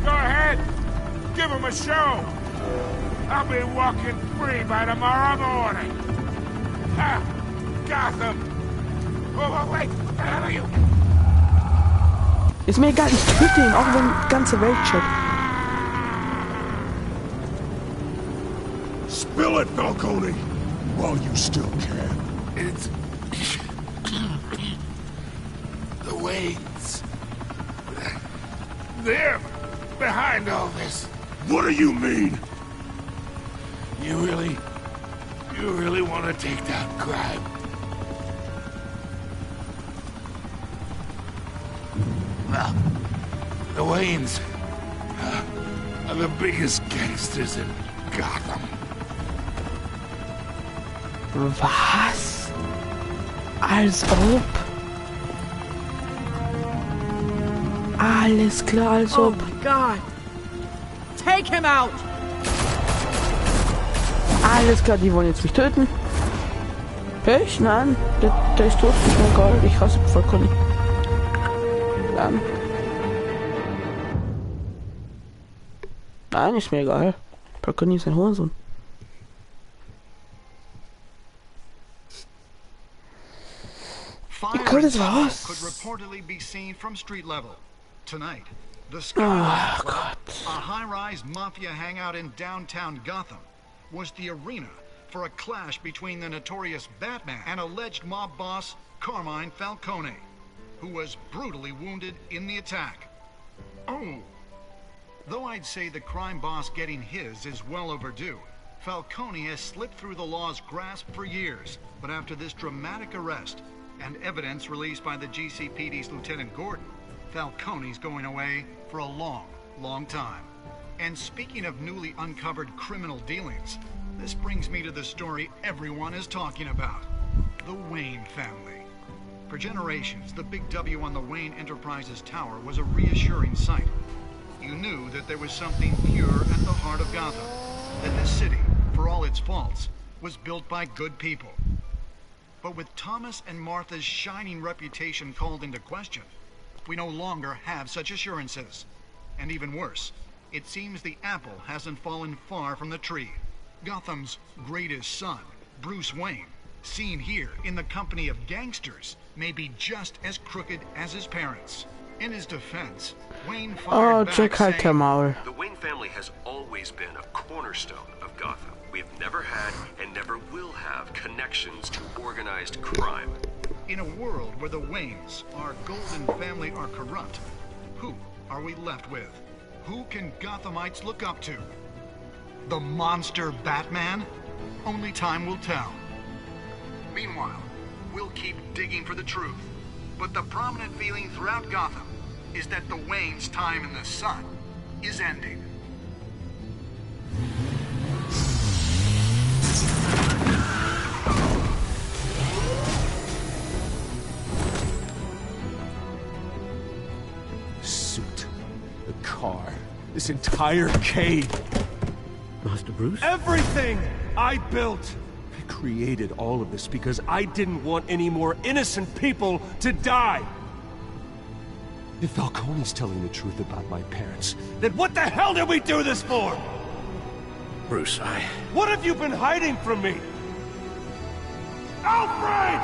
Go ahead. Give him a show. I'll be walking free by tomorrow morning. Gotham. Oh, wait. What the hell are you? Ist mir egal, ich töte ihn, auch wenn die ganze Welt checkt. Spill it, Falcone, while you still can. It's... the Waynes. They're behind all this. What do you mean? You really want to take down crime? Well, the Waynes are the biggest gangsters in Gotham. Was? Als ob. Alles klar, als ob. Oh my God! Take him out! Alles klar, die wollen jetzt mich töten. Ich? Nein, der ist tot, ist mir egal. Ich hasse Falcone. Dann. Nein, ist mir egal. Falcone ist ein Hurensohn. Fire and smoke could reportedly be seen from street level. Tonight, the Skyline Club, a high-rise mafia hangout in downtown Gotham, was the arena for a clash between the notorious Batman and alleged mob boss Carmine Falcone, who was brutally wounded in the attack. Oh! Though I'd say the crime boss getting his is well overdue, Falcone has slipped through the law's grasp for years, but after this dramatic arrest and evidence released by the GCPD's Lieutenant Gordon, Falcone's going away for a long, long time. And speaking of newly uncovered criminal dealings, this brings me to the story everyone is talking about. The Wayne family. For generations, the big W on the Wayne Enterprises Tower was a reassuring sight. You knew that there was something pure at the heart of Gotham. That this city, for all its faults, was built by good people. But with Thomas and Martha's shining reputation called into question, we no longer have such assurances. And even worse, it seems the apple hasn't fallen far from the tree. Gotham's greatest son, Bruce Wayne, seen here in the company of gangsters, may be just as crooked as his parents. In his defense, Wayne fired back saying, "The Wayne family has always been a cornerstone of Gotham. We've never had and never will have connections to organized crime." In a world where the Waynes, our golden family, are corrupt, who are we left with? Who can Gothamites look up to? The monster Batman? Only time will tell. Meanwhile, we'll keep digging for the truth. But the prominent feeling throughout Gotham is that the Waynes' time in the sun is ending. Suit, the car, this entire cave. Master Bruce? Everything I built! I created all of this because I didn't want any more innocent people to die! If Falcone's telling the truth about my parents, then what the hell did we do this for? Bruce, What have you been hiding from me? Alfred!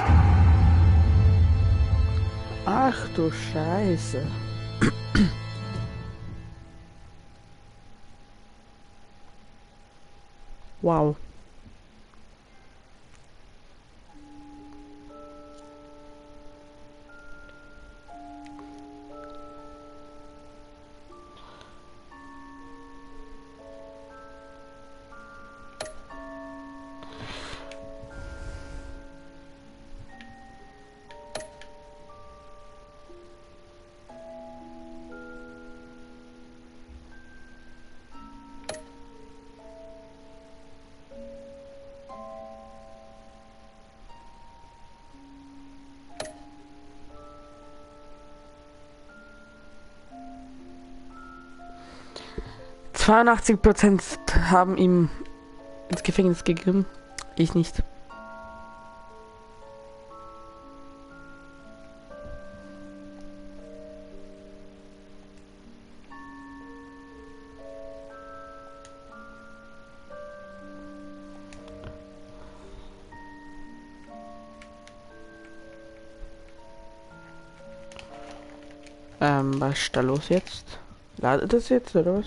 Ach du Scheiße. Wow. %82 haben ihm ins Gefängnis gegeben. Ich nicht. Was ist da los jetzt? Ladet das jetzt oder was?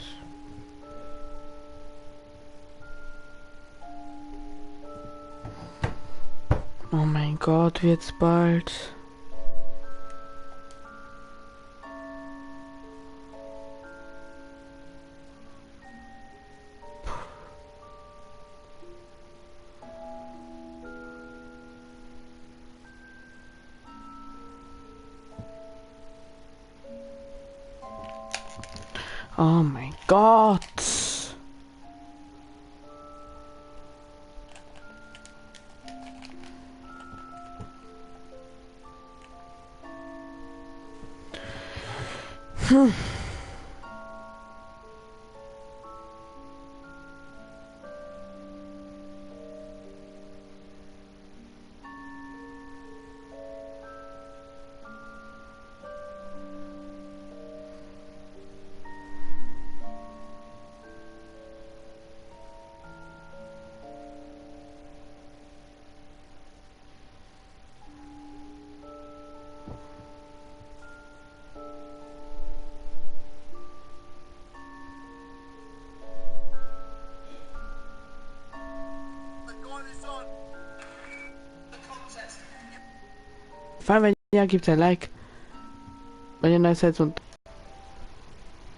Oh mein Gott, wird's bald. Oh mein Gott. Vor allem, wenn ja, gebt ein Like. Wenn ihr neu seid und